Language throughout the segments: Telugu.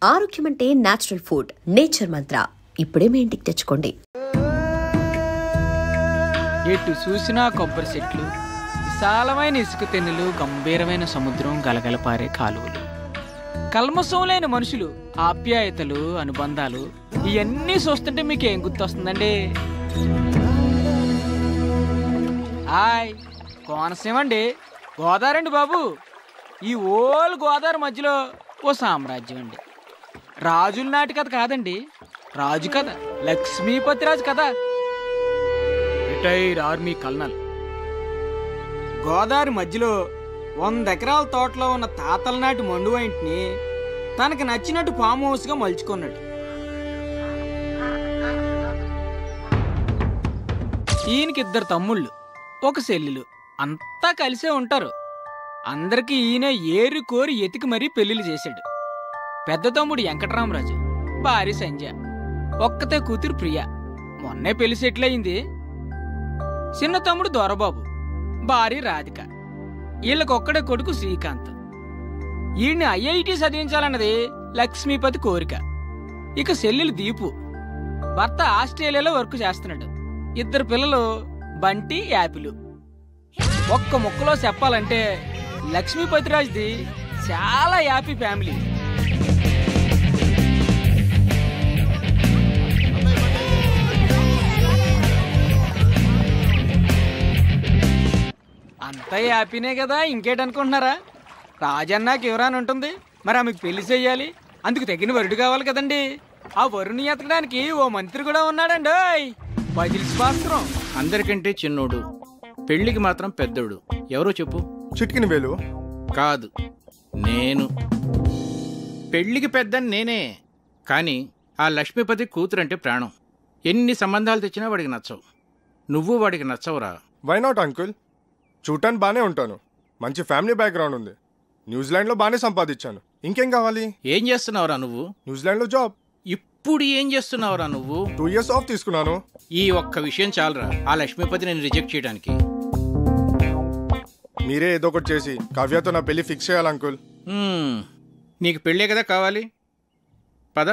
ఆరోగ్యం అంటే నేచురల్ ఫుడ్. నేచర్ మంత్ర ఇప్పుడే మీ ఇంటికి తెచ్చుకోండి. ఎటు చూసినా కొబ్బరి చెట్లు, విశాలమైన ఇసుక తెన్నులు, గంభీరమైన సముద్రం, గలగలపారే కాలువలు, కల్మషం లేని మనుషులు, ఆప్యాయతలు, అనుబంధాలు, ఇవన్నీ చూస్తుంటే మీకు ఏం గుర్తొస్తుందండి? హాయ్, కోనసీమ అండి, గోదావరి అండి బాబు. ఈ ఓల్ గోదావరి మధ్యలో ఓ సామ్రాజ్యం అండి. రాజుల నాటి కథ కాదండి, రాజు కథ, లక్ష్మీపతి రాజు కథ. Retire army colonel. గోదావరి మధ్యలో 100 ఎకరాల తోటలో ఉన్న తాతల నాటి మండు ఇంటిని తనకి నచ్చినట్టు ఫామ్ హౌస్గా మలుచుకున్నాడు. ఈయనకి 2 తమ్ముళ్ళు, 1 చెల్లెలు, అంతా కలిసే ఉంటారు. అందరికీ ఈయన ఏరు కోరి ఎతికి మరీ పెళ్లిళ్ళు చేశాడు. పెద్ద తమ్ముడు వెంకటరామరాజు, భార్య సంజయ, ఒక్కతే కూతురు ప్రియ, మొన్నే పెళ్లి సెటిల్ అయింది. చిన్న తమ్ముడు దొరబాబు, భార్య రాధిక, వీళ్ళకొక్కడే కొడుకు శ్రీకాంత్. ఈయన్ని ఐఐటి చదివించాలన్నది లక్ష్మీపతి కోరిక. ఇక చెల్లెలు దీపు, భర్త ఆస్ట్రేలియాలో వర్క్ చేస్తున్నాడు. 2 పిల్లలు బంటి, యాపిలు. ఒక్క ముక్కలో చెప్పాలంటే లక్ష్మీపతిరాజ్ది చాలా హ్యాపీ ఫ్యామిలీ. అంతా హ్యాపీనే కదా, ఇంకేటనుకుంటున్నారా? రాజన్నాకి ఎవరాని ఉంటుంది, మరి ఆమెకు పెళ్లి చెయ్యాలి, అందుకు తగిన వరుడు కావాలి కదండి. ఆ వరుణ్ణి ఎతకడానికి ఓ మంత్రి కూడా ఉన్నాడండి, బదిల్స్ శాస్త్రం. అందరికంటే చిన్నోడు, పెళ్లికి మాత్రం పెద్దోడు. ఎవరో చెప్పు. చిట్కిన వేలు కాదు, నేను. పెళ్లికి పెద్దని నేనే, కానీ ఆ లక్ష్మీపతి కూతురంటే ప్రాణం. ఎన్ని సంబంధాలు తెచ్చినా వాడికి నచ్చవు. నువ్వు వాడికి నచ్చవురా. Why not uncle? చూడటానికి బాగానే ఉంటాను, మంచి ఫ్యామిలీ బ్యాక్గ్రౌండ్ ఉంది, న్యూజిలాండ్లో బాగానే సంపాదించాను. ఇంకేం కావాలి? ఏం చేస్తున్నావురా నువ్వు? న్యూజిలాండ్లో జాబ్. ఇప్పుడు ఏం చేస్తున్నావురా నువ్వు? 2 years ఆఫ్ తీసుకున్నాను. ఈ ఒక్క విషయం చాలరా ఆ లక్ష్మీపతి నేను రిజెక్ట్ చేయడానికి. మీరే ఏదో ఒకటి చేసి కావ్యతో నా పెళ్లి ఫిక్స్ చేయాలి అంకుల్. నీకు పెళ్ళే కదా కావాలి, పద.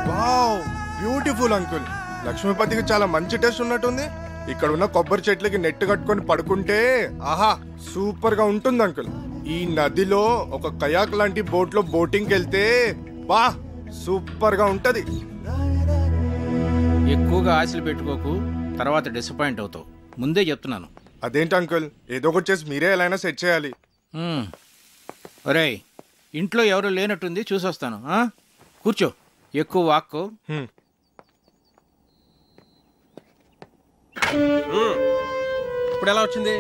Wow, beautiful uncle. లక్ష్మీపతికి చాలా మంచి టేస్ట్ ఉన్నట్టుంది. ఇక్కడ ఉన్న కొబ్బరి చెట్లకి నెట్ కట్టుకొని పడుకుంటే ఆహా సూపర్ గా ఉంటుంది అంకుల్. ఈ నదిలో ఒక కయాక్ లాంటి బోట్ లో బోటింగ్ వెళ్తే వా సూపర్ గా ఉంటది. ఎక్కువగా ఆశలు పెట్టుకోకు, తర్వాత డిసప్పాయింట్ అవుతావు, ముందే చెప్తున్నాను. అదేంటి అంకుల్, ఏదో ఒకటి చేసి మీరే ఎలా అయినా సెట్ చేయాలి. ఒరేయ్, ఇంట్లో ఎవరు లేనట్టుంది, చూసొస్తాను. కూర్చో, ఎక్కువ వాక్కో. ఇప్పుడు ఎలా వచ్చింది?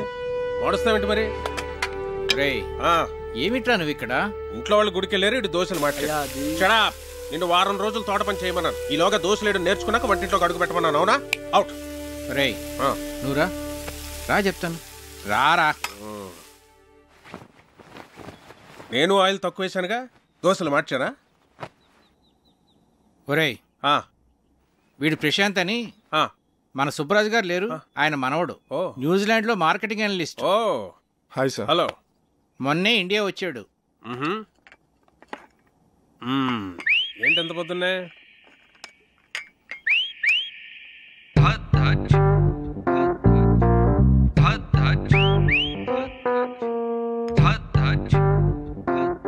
వాడుస్తావేంటి మరి? రేయ్, ఏమిట్రా నువ్వు ఇక్కడ? ఇంట్లో వాళ్ళు గుడికి వెళ్ళారు, ఇటు దోశలు మాట్లాడా. నిన్ను వారం రోజులు తోట పని చేయమన్నాను. ఈలోగా దోశలేడు నేర్చుకున్నాక వంటింట్లోకి అడుగు పెట్టమన్నాను. అవునా? అవుట్. రేయ్, నువ్వురా, రా చెప్తాను, రారా. నేను ఆయిల్ తక్కువ వేసానుగా, దోశలు మార్చానా? ఒరేయ్, వీడు ప్రశాంత్ అని మన సుబ్బరాజు గారు లేరు, ఆయన మనవడు. న్యూజిలాండ్ లో marketing analyst. Hi sir. Hello. మొన్నే ఇండియా వచ్చాడు. ఏంటి ఎంత పొద్దున్నే?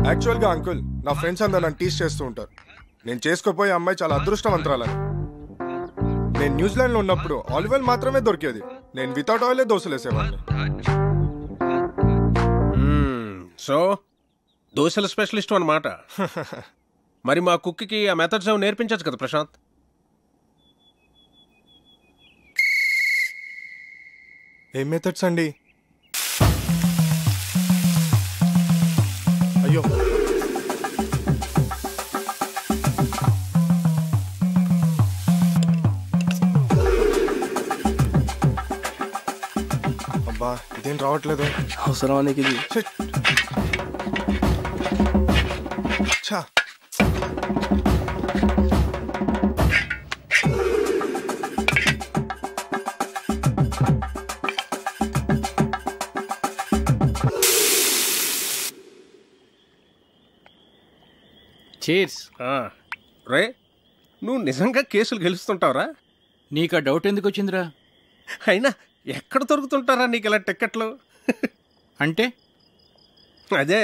యాక్చువల్ గా అంకుల్, నా ఫ్రెండ్స్ అందరూ నన్ను టీచ్ చేస్తూ ఉంటారు. నేను చేసుకోపోయే అమ్మాయి చాలా అదృష్టవంతురాలని. నేను న్యూజిలాండ్ లో ఉన్నప్పుడు ఆలివ్ ఆయిల్ మాత్రమే దొరికేది. నేను వితౌట్ ఆయిలే దోశలు వేసేవాడిని. సో దోశల స్పెషలిస్ట్ అన్నమాట. మరి మా కుక్కి ఆ మెథడ్స్ నేర్పించచ్చు కదా ప్రశాంత్? ఏం మెథడ్స్ అండి? అయ్యో, అబ్బా ఇదేం రావట్లేదు. అవసరమా నీకు ఇది? చీర్స్. రే, నువ్వు నిజంగా కేసులు గెలుస్తుంటావురా? నీకు ఆ డౌట్ ఎందుకు వచ్చిందిరా? అయినా ఎక్కడ దొరుకుతుంటారా నీకు ఇలా టిక్కెట్లు? అంటే అదే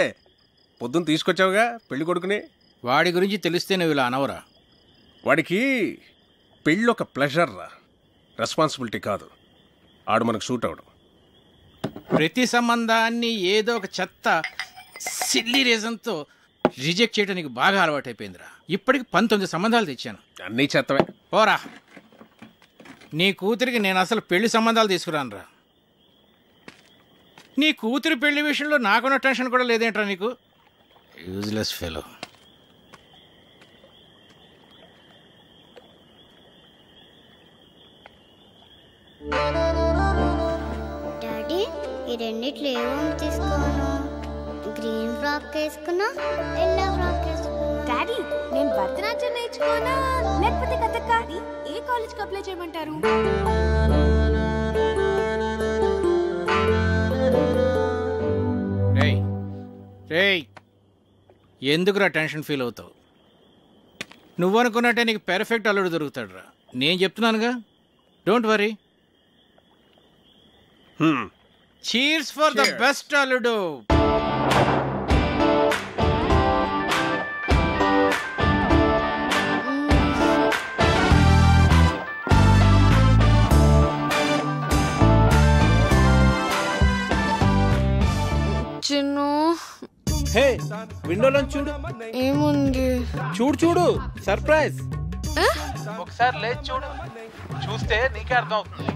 పొద్దున్న తీసుకొచ్చావుగా పెళ్లి కొడుకుని. వాడి గురించి తెలిస్తే నువ్వు ఇలా అనవరా? వాడికి పెళ్ళి ఒక ప్లెజర్ రా, రెస్పాన్సిబిలిటీ కాదు. ఆడు మనకు సూట్ అవడం. ప్రతి సంబంధాన్ని ఏదో ఒక చెత్త సిల్లీ రీజన్తో రిజెక్ట్ చేయడం నీకు బాగా అలవాటు అయిపోయిందిరా. ఇప్పటికి 19 సంబంధాలు తెచ్చాను. అన్నీ చెత్తవే. పోరా, నీ కూతురికి నేను అసలు పెళ్లి సంబంధాలు తీసుకురానురా. నీ కూతురి పెళ్లి విషయంలో నాకున్న టెన్షన్ కూడా లేదేంట్రా నీకు? Useless fellow. డాడీ, ఈ రెండిట్లో ఏమేమి తీసుకోను? గ్రీన్ ఫ్రాక్ వేసుకున్నా, ఎల్లో ఫ్రాక్ వేసుకున్నా. డాడీ, నేను భరతనాట్యం నేర్చుకోనా లేకపోతే కథక్? ఏ కాలేజ్కి అప్లై చేయమంటారు? రేయ్, ఎందుకురా టెన్షన్ ఫీల్ అవుతావు? నువ్వు అనుకున్నట్టే నీకు పెర్ఫెక్ట్ అల్లుడు దొరుకుతాడు రా. నేను చెప్తున్నానుగా, don't worry. Cheers for the best అల్లుడు. చిన్ను, హే, విండోలో చూడు. ఏముంది? చూడు సర్ప్రైజ్. ఒకసారి లేచి చూడు, చూస్తే నీకే అర్థం అవుతుంది.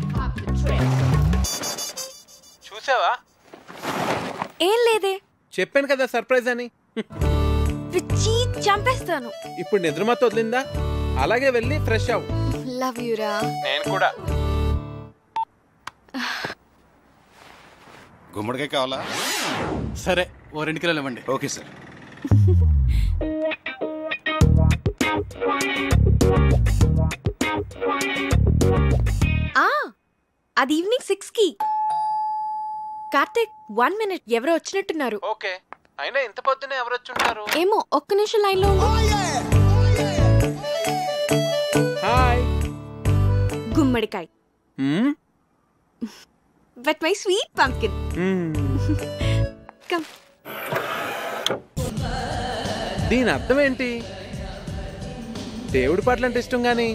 చూసావా? ఏం లేదే. చెప్పాను కదా సర్ప్రైజ్ అని. పిచ్చి చంపేస్తాను. ఇప్పుడు నిద్రమత్తు వదిలిందా? అలాగే వెళ్ళి ఫ్రెష్ అవ్వు. లవ్ యూ రా. నేను కూడా. గుమ్మడికాయ కావాలా? సరే, ఓ 2 కిలోలు ఇవ్వండి. Okay sir. అది ఈవినింగ్ 6కి. కార్తిక్, 1 minute, ఎవరో వచ్చినట్టున్నారు. ఓకే, అయినా ఇంత పొద్దునే ఎవరు వచ్చుంటారు? ఏమో, ఒక్క నిమిషం లైన్ లో ఉండు. హాయ్. గుమ్మడికాయ. But my sweet pumpkin. Come. దీని అర్థం ఏంటి? దేవుడి పాటలు అంటే ఇష్టం కానీ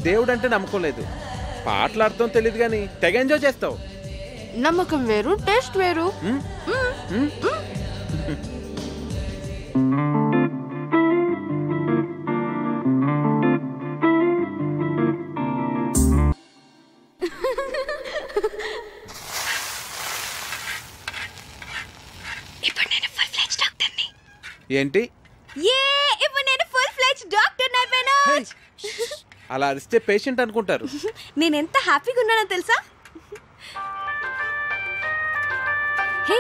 దేవుడు అంటే నమ్మకం లేదు. పాటల అర్థం తెలియదు కానీ తెగ ఎంజాయ్ చేస్తావు. నమ్మకం వేరు, టేస్ట్ వేరు. ఏంటి? ఇప్పుడు నేను ఫుల్ ఫ్లెడ్జ్డ్ డాక్టర్ అయిపోయాను. అలా అరిస్తే పేషెంట్ అనుకుంటారు. నేను ఎంత హ్యాపీగా ఉన్నానో తెలుసా? హే,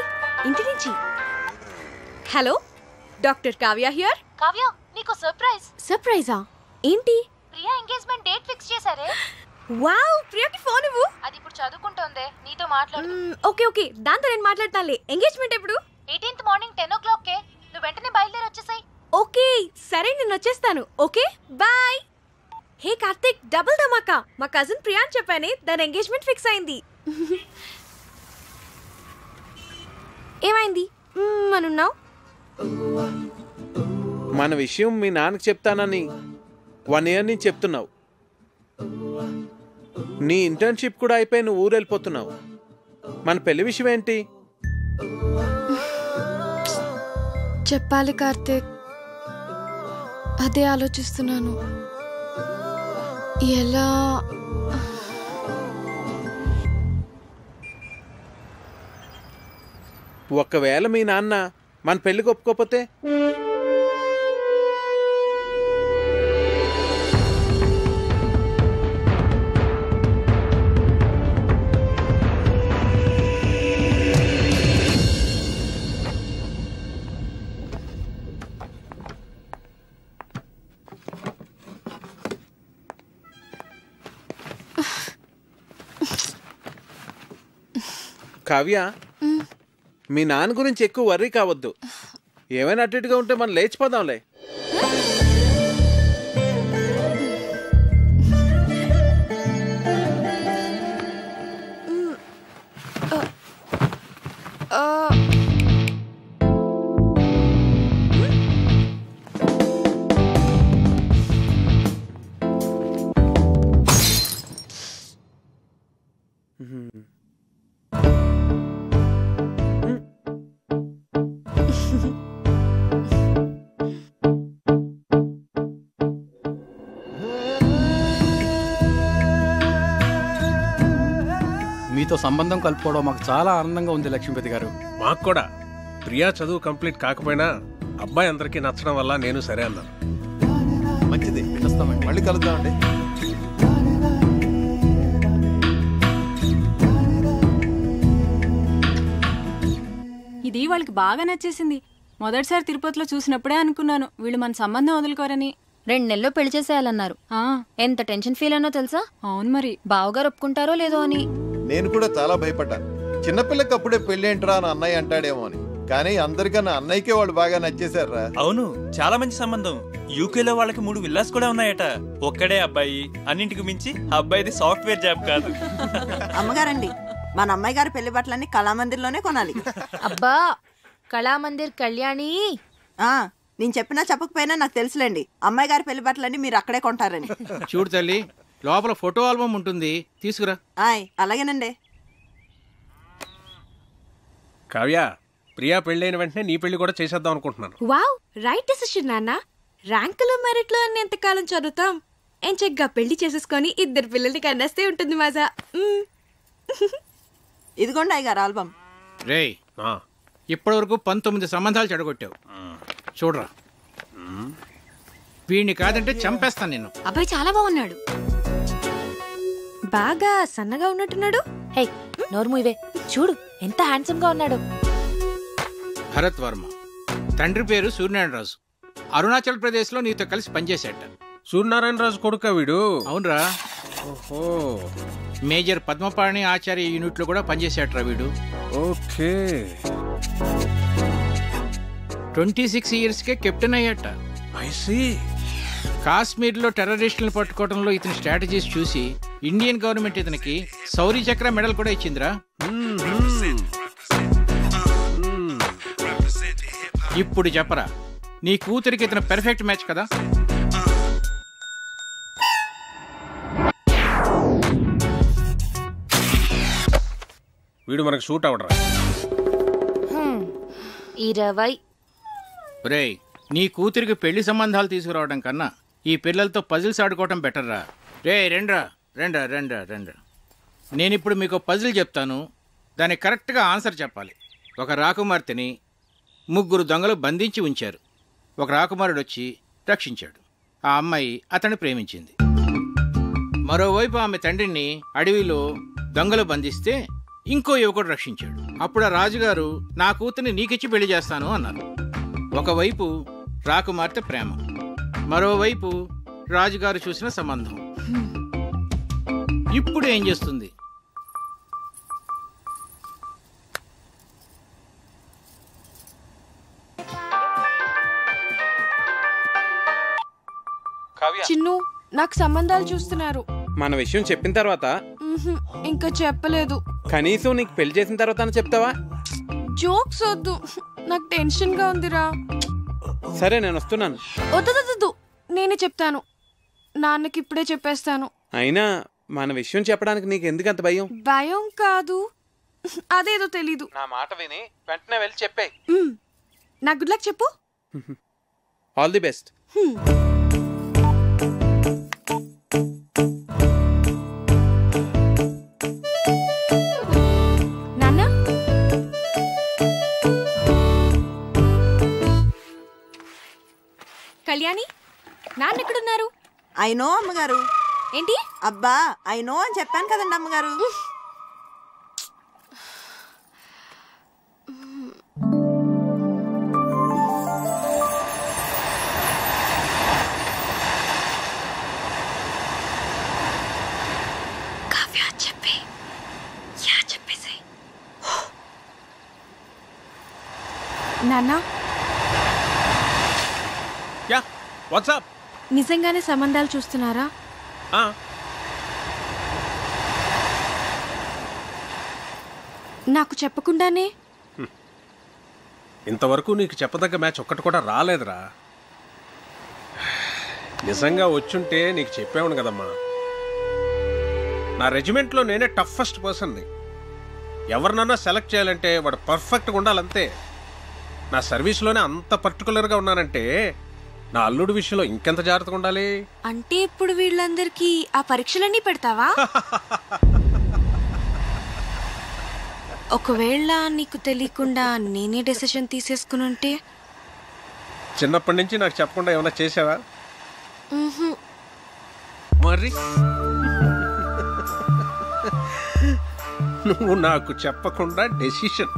ఇంటి నుంచి. Hello, doctor Kavya here. Kavya, నీకు సర్ప్రైజ్. సర్ప్రైజా? ఏంటి? ప్రియా ఎంగేజ్మెంట్ డేట్ ఫిక్స్ చేశారే. వావ్, ప్రియాకి ఫోన్ ఇవ్వు. అది ఇప్పుడు చదువుకుంటోందే, నీతో మాట్లాడు. ఓకే, దాంతో నేను మాట్లాడతానులే. ఎంగేజ్మెంట్ ఎప్పుడు? 18th morning 10 o'clockకే. నువ్వు వెంటనే బయలుదేరి వచ్చేసాయి. ఓకే, సరే, నేను వచ్చేస్తాను. Okay, bye. Hey Karthik, double ధమాకా. మా కజిన్ ప్రియాన్ చెప్పానే, దాని ఎంగేజ్మెంట్ ఫిక్స్ అయింది. ఏమైంది అనున్నావు? మన విషయం మీ నాన్నకి చెప్తానని 1 year నుంచి చెప్తున్నావు. నీ ఇంటర్న్షిప్ కూడా అయిపోయి నువ్వు ఊరు వెళ్ళిపోతున్నావు. మన పెళ్లి విషయం ఏంటి? చెప్పాలి కార్తిక్, అదే ఆలోచిస్తున్నాను. ఎలా? ఒకవేళ మీ నాన్న మన పెళ్లికి ఒప్పుకోకపోతే? కావ్య, మీ నాన్న గురించి ఎక్కువ వర్రీ కావద్దు. ఏమైనా అటు ఇటుగా ఉంటే మనం లేచిపోదాంలే. మీతో సంబంధం కలుపుకోవడం మాకు చాలా ఆనందంగా ఉంది లక్ష్మీపతి గారు. మాకు కూడా. ప్రియా చదువు కంప్లీట్ కాకపోయినా అబ్బాయి అందరికీ నచ్చడం వల్ల నేను సరే అన్నాను. మంచిది, వస్తామండి, మళ్ళీ కలుద్దామండి. ఇది వాళ్ళకి బాగా నచ్చేసింది. మొదటిసారి తిరుపతిలో చూసినప్పుడే అనుకున్నాను వీళ్ళు మన సంబంధం వదులుకోరని. 2 నెలల్లో పెళ్లి చేసేయాలన్నారు. ఎంత టెన్షన్ ఫీల్ అనో తెలుసా? అవును మరి, బావగారు ఒప్పుకుంటారో లేదో అని. నేను కూడా చాలా భయపడ్డాను. చిన్నపిల్లకి అప్పుడే పెళ్లి ఏంట్రా అని అన్నయ్య అంటాడేమో అని. కానీ అందరికన్నా అన్నయ్యకే వాళ్ళు బాగా నచ్చేశారా. అవును, చాలా మంచి సంబంధం. యూకేలో వాళ్ళకి 3 విల్లాస్ కూడా ఉన్నాయట. ఒక్కడే అబ్బాయి, అన్నింటికి మించి అబ్బాయిది సాఫ్ట్వేర్ జాబ్ కాదు. అమ్మగారండి, మన అమ్మాయి గారి పెళ్లి బట్టలన్నీ కళామందిర్లోనే కొనాలి. అబ్బా, కళామందిర్ కళ్యాణి. నేను చెప్పినా చెప్పకపోయినా నాకు తెలుసులేండి, అమ్మాయి గారి పెళ్లి బట్టలన్నీ మీరు అక్కడే కొంటారని. చూడు తల్లి, లోపల ఫోటో ఆల్బమ్ ఉంటుంది, తీసుకురా. అలాగేనండి. కావ్య, ప్రియా పెళ్ళైన వెంటనే నీ పెళ్లి కూడా చేసేద్దాం అనుకుంటున్నాను. వావ్, రైట్ డెసిషన్ నాన్న. ర్యాంకులు మెరిట్లో అని ఎంతకాలం చదువుతాం? ఏం చక్కగా పెళ్లి చేసేసుకొని 2 పిల్లల్ని కన్నేస్తే ఉంటుంది మజా. ఇదిగోండి అయ్యగారు ఆల్బమ్. రేయ్, ఇప్పటి వరకు 19 సంబంధాలు చెడగొట్టావు. చూడరా, వీడిని కాదంటే చంపేస్తాను నేను. అబ్బాయి చాలా బాగున్నాడు. బాగా సన్నగా ఉన్నట్టున్నాడు. హే, నోర్ము ఇవే, చూడు ఎంత హ్యాండ్సమ్ గా ఉన్నాడు. భరత్ వర్మ, తండ్రి పేరు సూర్యనారాయణరాజు. అరుణాచల్ ప్రదేశ్ లో నీతో కలిసి పనిచేశాట. సూర్యనారాయణరాజు కొడుకా వీడు? అవునరా. ఓహో, మేజర్ పద్మపాణి ఆచార్య యూనిట్ లో కూడా పనిచేశాట్రా వీడు. ఓకే. 26 years కే కెప్టెన్ అయ్యాట. కాశ్మీర్ లో టెర్రరిస్టులను పట్టుకోవడంలో ఇతని స్ట్రాటజీస్ చూసి ఇండియన్ గవర్నమెంట్ ఇతనికి శౌర్య చక్ర మెడల్ కూడా ఇచ్చిందిరా. ఇప్పుడు చెప్పరా, నీ కూతురికి ఇతను పెర్ఫెక్ట్ మ్యాచ్ కదా? వీడు మనకు సూట్ అవడరా. 20. రేయ్, నీ కూతురికి పెళ్లి సంబంధాలు తీసుకురావడం కన్నా ఈ పిల్లలతో పజిల్స్ ఆడుకోవటం బెటర్ రా. రే రెండ్రా రెండ్రా రెండ్రా రెండ్రా. నేనిప్పుడు మీకు పజిల్ చెప్తాను, దానికి కరెక్ట్గా ఆన్సర్ చెప్పాలి. ఒక రాకుమార్తెని 3 దొంగలు బంధించి ఉంచారు. ఒక రాకుమారుడు వచ్చి రక్షించాడు. ఆ అమ్మాయి అతన్ని ప్రేమించింది. మరోవైపు ఆమె తండ్రిని అడవిలో దొంగలు బంధిస్తే ఇంకో యువకుడు రక్షించాడు. అప్పుడు ఆ రాజుగారు నా కూతుర్ని నీకిచ్చి పెళ్లి చేస్తాను అన్నారు. ఒకవైపు రాకుమార్తె ప్రేమ, మరోవైపు రాజుగారు చూసిన సంబంధం. ఇప్పుడు ఏం చేస్తుంది? చిన్ను, నాకు సంబంధాలు చూస్తున్నారు. మన విషయం చెప్పిన తర్వాత ఇంకా చెప్పలేదు. కనీసం నీకు పెళ్లి చేసిన తర్వాత చెప్తావా? జోక్స్ వద్దు, నాకు టెన్షన్ గా ఉందిరా. సరే, నేను వస్తున్నాను. వద్దు, నేనే చెప్తాను. నాన్నకి ఇప్పుడే చెప్పేస్తాను. అయినా మన విషయం చెప్పడానికి నీకు ఎందుకు అంత భయం? భయం కాదు, అదేదో తెలీదు. నా మాట విని వెంటనే వెళ్ళి చెప్పే. నా గుడ్ లక్ చెప్పు. All the best. నాన్న, కళ్యాణి, నాన్న ఎక్కడున్నారు? అయినో అమ్మగారు. ఏంటి? అబ్బా, అయినో అని చెప్పాను కదండి అమ్మగారు. నాన్న, యా, వాట్సాప్. నిజంగానే సంబంధాలు చూస్తున్నారా? నాకు చెప్పకుండానే? ఇంతవరకు నీకు చెప్పదగ్గ మ్యాచ్ ఒక్కటి కూడా రాలేదురా. నిజంగా వచ్చుంటే నీకు చెప్పావును కదమ్మా. నా రెజిమెంట్లో నేనే టఫెస్ట్ పర్సన్ని. ఎవరినన్నా సెలెక్ట్ చేయాలంటే వాడు పర్ఫెక్ట్గా ఉండాలంతే. నా సర్వీస్లోనే అంత పర్టికులర్గా ఉన్నానంటే నా అల్లుడి విషయంలో ఇంకెంత జాగ్రత్తగా ఉండాలి. అంటే ఇప్పుడు వీళ్ళందరికీ ఆ పరీక్షలన్నీ పెడతావా? ఒకవేళ నీకు తెలియకుండా నేనే డెసిషన్ తీసేసుకుని ఉంటే? చిన్నప్పటి నుంచి నాకు చెప్పకుండా ఏమైనా చేసావా? మరి నువ్వు నాకు చెప్పకుండా డెసిషన్.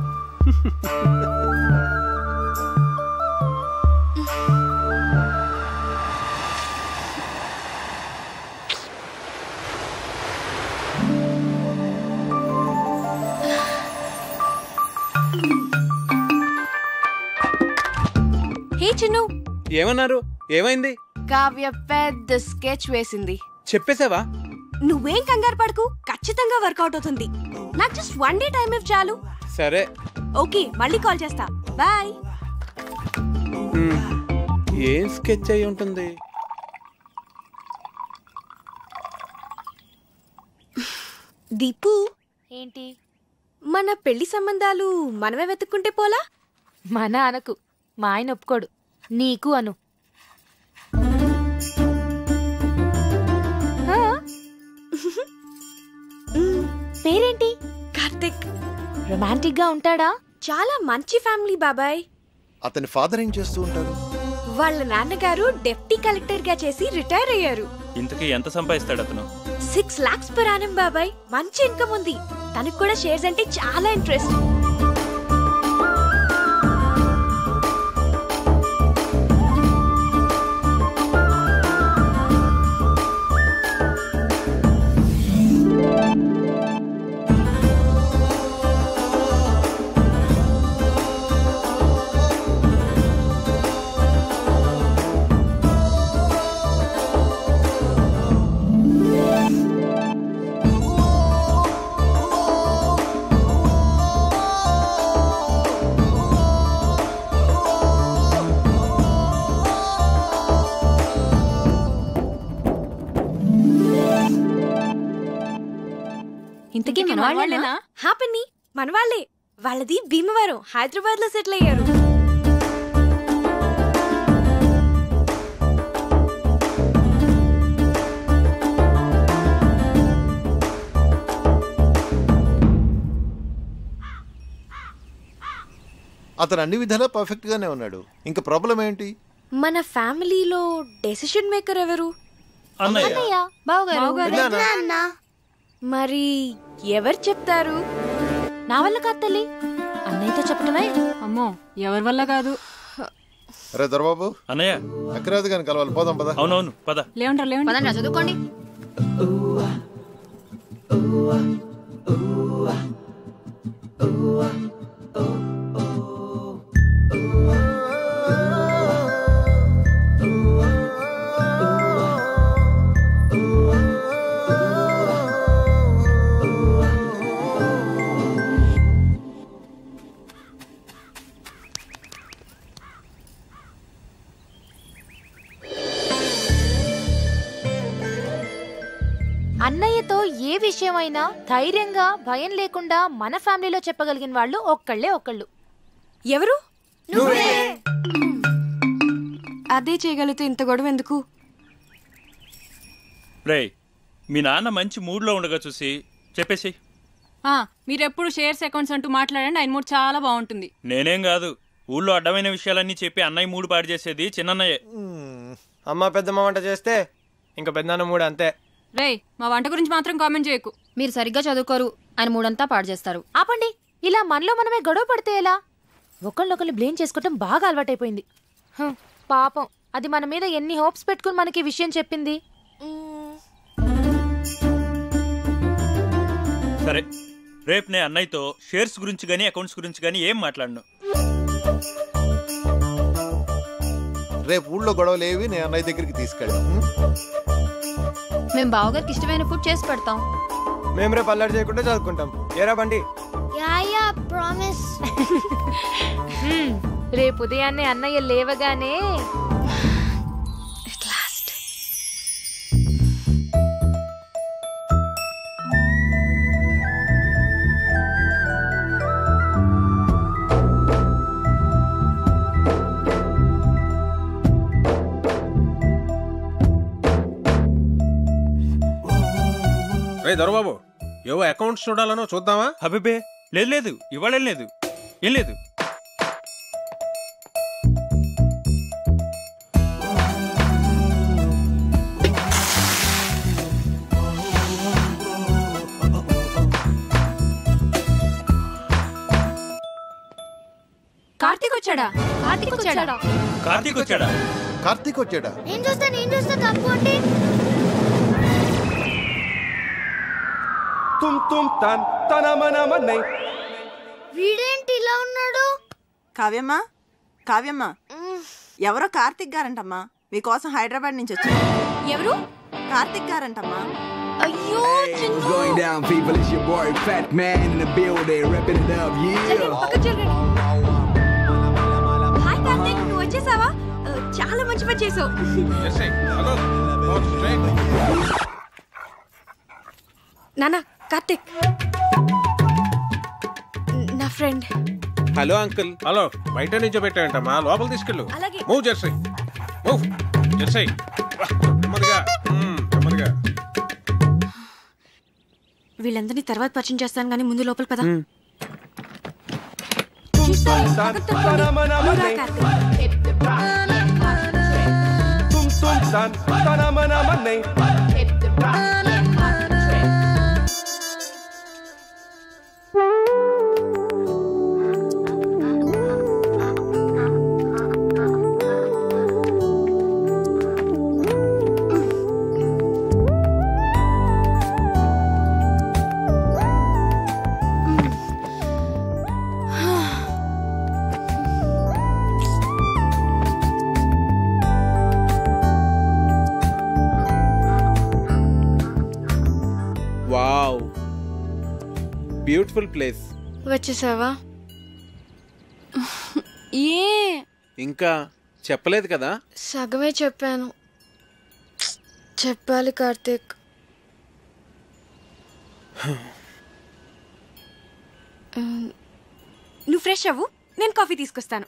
హే చిన్ను, ఏమన్నారు? ఏమైంది? కావ్య పెద్ద స్కెచ్ వేసింది. చెప్పేసావా? నువ్వేం కంగారు పడకు, ఖచ్చితంగా వర్కౌట్ అవుతుంది. నాకు జస్ట్ 1 డే టైం ఇవ్వు చాలు. సరే ఓకే, మళ్ళీ కాల్ చేస్తా. బాయ్. ఏం స్కెచ్ అయి ఉంటుంది? దీపు, ఏంటి? మన పెళ్లి సంబంధాలు మనమే వెతుక్కుంటే పోలా? మన అనకు, మా ఆయన ఒప్పుకోడు. నీకు అను. పేరేంటి? కార్తిక్. రొమాంటిక్ గా ఉంటాడా? చాలా మంచి ఫ్యామిలీ బాబాయ్. అతని ఫాదర్ ఏం చేస్తూ ఉంటారు? వాళ్ళ నాన్నగారు డెప్యూటీ కలెక్టర్ గా చేసి రిటైర్ అయ్యారు. ఇంతకీ ఎంత సంపాదిస్తాడు అతను? 6 lakhs per annum బాబాయ్. మంచి ఇన్కమ్ ఉంది. తనకు కూడా షేర్స్ అంటే చాలా ఇంట్రెస్ట్. ఇంతకీ మనవాళ్ళేనా? హ్యాపీ మనవాళ్లే. వాళ్ళది భీమవరం, హైదరాబాద్ లో సెటిల్ అయ్యారు. అతను అన్ని విధాలా పర్ఫెక్ట్ గానే ఉన్నాడు. ఇంకా ప్రాబ్లం ఏంటి? మన ఫ్యామిలీలో డెసిషన్ మేకర్ ఎవరు? అన్నయ్య. బావగారు. మరి ఎవరు చెప్తారు? నా వల్ల కాదు తల్లి, అన్నయ్యతో చెప్పడమే. అమ్మో, ఎవరి వల్ల కాదు. అరే దొరబాబు, అన్నయ్య ఎక్కరాదు కానీ కలవాలి. పోదాం పద. అవునవును పద. లేవండి చదువుకోండి. అన్నయ్యతో ఏ విషయమైనా ధైర్యంగా భయం లేకుండా మన ఫ్యామిలీలో చెప్పగలిగిన వాళ్ళు ఒక్కళ్ళు. ఎవరు? అదే చేయగలిగితే ఇంత గొడవ ఎందుకు? రేయ్, మీ నాన్న మంచి మూడ్లో ఉండగా చూసి చెప్పేసి. మీరెప్పుడు షేర్స్ అకౌంట్స్ అంటూ మాట్లాడండి, ఆయన మూడ్ చాలా బాగుంటుంది. నేనేం కాదు, ఊళ్ళో అడ్డమైన విషయాలన్నీ చెప్పి అన్నయ్య మూడు పాడు చేసేది చిన్నయ్యే. అమ్మ పెద్దమ్మ వంట చేస్తే ఇంకా పెద్దనాన్న మూడు అంతే. రేయ్, మా వంట గురించి మాత్రం కామెంట్ చేయకు. మీరు సరిగ్గా చదువుకోరు, ఆయన మూడంతా పాడు చేస్తారు. ఆపండి. ఇలా మనలో మనమే గొడవ పడితే ఎలా? ఒకళ్ళొకళ్ళు బ్లేమ్ చేసుకోవటం బాగా అలవాటైపోయింది. పాపం, అది మన మీద ఎన్ని హోప్స్ పెట్టుకుని మనకి ఈ విషయం చెప్పింది. సరే, రేపు నేను అన్నయ్యతో షేర్స్ గురించి గానీ అకౌంట్స్ గురించి గానీ ఏం మాట్లాడను. రేపు ఊళ్ళో గొడవలు ఏవి నేను అన్నయ్య దగ్గరికి తీసుకెళ్ళాం. మేము బావగారికి ఇష్టమైన ఫుడ్ చేసి పెడతాం. మేము రేపు అల్లరి చేయకుండా చదువుకుంటాం. ఏరా బండి? ప్రామిస్. రేపు ఉదయాన్నే అన్నయ్య లేవగానే రే దొరబాబు ఏవో అకౌంట్స్ చూడాలనో చూద్దామా? అబ్బే లేదు లేదు, ఇవాళ లేదు, ఏం లేదు. కార్తీక్ వచ్చాడా? కార్తీక్ వచ్చాడా? కార్తీక్ వచ్చాడా? కార్తీక్ వచ్చాడా? నేను చూస్తా తప్పు అంటే వీడేంటి ఇలా ఉన్నాడు? కావ్యమ్మా కావ్యమ్మా, ఎవరో కార్తీక్ గారంటమ్మా, మీకోసం హైదరాబాద్ నుంచి వచ్చారు. ఎవరు? కార్తీక్ గారంటమ్మా. అయ్యో Going down, people, it's your boy Fat Man in the building, ripping it up, yeah. Hi Karthik, నువ్వు వచ్చేసావా? చాలా మంచి పని చేసావు. నానా, కార్తీక్ నా ఫ్రెండ్. Hello uncle. హలో, బయట నుంచి పెట్టాయంటమ్మా, లోపల తీసుకెళ్ళు. అలాగే. Move Jersey, move Jersey. నెమ్మదిగా నెమ్మదిగా. వీళ్ళందరినీ తర్వాత పరిచయం చేస్తాను కానీ ముందు లోపల పద. Wow, beautiful place. వచ్చేసావా? ఏ ఇంకా చెప్పలేదు కదా? సగమే చెప్పాను. చెప్పాలి కార్తీక్. నువ్వు ఫ్రెష్ అవ్వు, నేను కాఫీ తీసుకొస్తాను.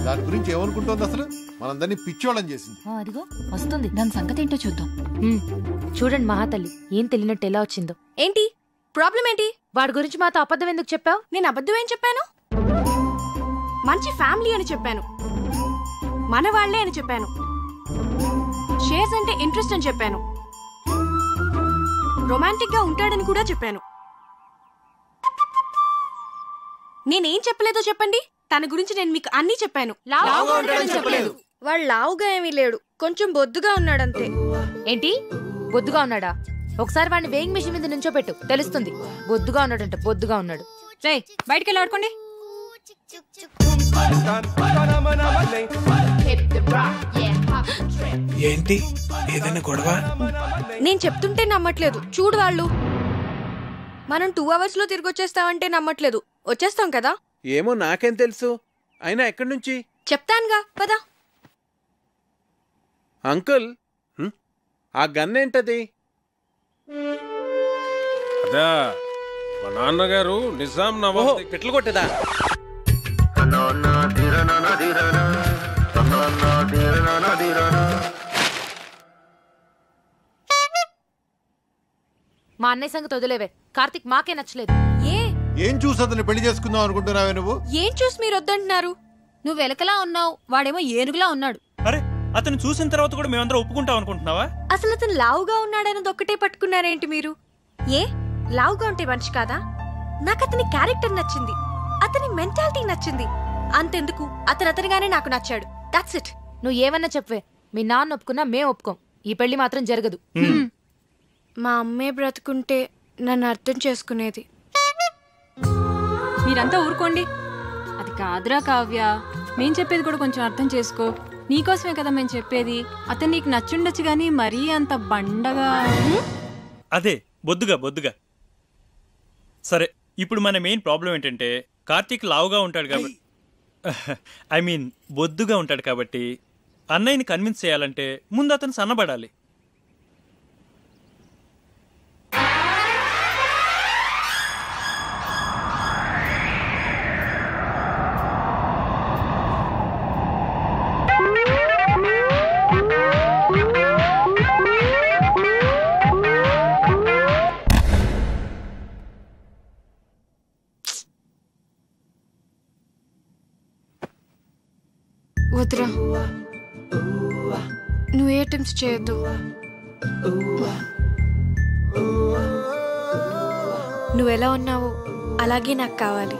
దాని గురించి ఏమనుకుంటోంది అసలు? మనందరినీ పిచ్చోళ్ళని చేసింది. అదిగో వస్తుంది, దాని సంగతి ఏంటో చూద్దాం. చూడండి మహాతల్లి, ఏం తెలియనట్టు ఎలా వచ్చిందో. ఏంటి ప్రాబ్లం ఏంటి? వాడి గురించి మాతో అబద్ధం ఎందుకు చెప్పావు? నేను అబద్ధం ఏం చెప్పాను? మంచి ఫ్యామిలీ అని చెప్పాను, మన వాళ్లే అని చెప్పాను, షేర్స్ అంటే ఇంట్రెస్ట్ అని చెప్పాను, రొమాంటిక్ గా ఉంటాడని కూడా చెప్పాను. నేనేం చెప్పలేదో చెప్పండి. తన గురించి నేను మీకు అన్నీ చెప్పాను. వాడు లావుగా ఏమీ లేడు, కొంచెం బొద్దుగా ఉన్నాడంతే. ఏంటి బొద్దుగా ఉన్నాడా? ఒకసారి వాడిని వేయింగ్ మిషన్ మీద నుంచో పెట్టు, తెలుస్తుంది. బొద్దుగా ఉన్నాడంట, బొద్దుగా ఉన్నాడు. రే బయటికి వెళ్ళి ఆడుకోండి. ఏంటి ఏదైనా గొడవ? నేను చెప్తుంటే నమ్మట్లేదు, చూడు వాళ్ళు. మనం 2 hours లో తిరిగి వచ్చేస్తామంటే నమ్మట్లేదు. వచ్చేస్తాం కదా? ఏమో నాకేం తెలుసు. అయినా ఎక్కడి నుంచి చెప్తానుగా, పద. అంకుల్, ఆ గన్ ఏంటది? అదా మా నాన్నగారు నిజాం నవాబ్ పెట్లు కొట్టేదా? మా అన్నయ్య సంగతి వదిలేవే. కార్తీక్ మాకే నచ్చలేదు. ఏం చూసి అతను పెళ్లి చేసుకుందాం అనుకుంటున్నావే నువ్వు? ఏం చూసి మీరు వద్దంటున్నారు? నువ్వు ఎలకలా ఉన్నావు, వాడేమో ఏనుగులా ఉన్నాడు. అరే, అతను చూసిన తర్వాత కూడా మేమందరం ఒప్పుకుంటాం అనుకుంటున్నావా? అసలు అతను లావుగా ఉన్నాడన్నది ఒక్కటే పట్టుకున్నారేంటి మీరు? ఏ లావుగా ఉంటే మనిషి కాదా? నాకు అతని క్యారెక్టర్ నచ్చింది, అతని మెంటాలిటీ నచ్చింది. అంతెందుకు, అతనిగానే నాకు నచ్చాడు. That's it. నువ్వు ఏమన్నా చెప్పవే, మీ నాన్న ఒప్పుకున్నా మేం ఒప్పుకోం. ఈ పెళ్లి మాత్రం జరగదు. మా అమ్మే బ్రతుకుంటే నన్ను అర్థం చేసుకునేది. మీరంతా ఊరుకోండి. అది కాదురా కావ్య, మేం చెప్పేది కూడా కొంచెం అర్థం చేసుకో. నీకోసమే కదా మేము చెప్పేది. అతను నీకు నచ్చుండొచ్చు గానీ మరీ అంత బండగా. అదే బొద్దుగా బొద్దుగా. సరే, ఇప్పుడు మన మెయిన్ ప్రాబ్లం ఏంటంటే కార్తీక్ లావుగా ఉంటాడు కాబట్టి, ఐ మీన్ బొద్దుగా ఉంటాడు కాబట్టి అన్నయ్యని కన్విన్స్ చేయాలంటే ముందు అతను సన్నబడాలి. వద్దురా, నువ్వు ఏ అటెంప్ట్స్ చేయొద్దు. నువ్వు ఎలా ఉన్నావో అలాగే నాకు కావాలి.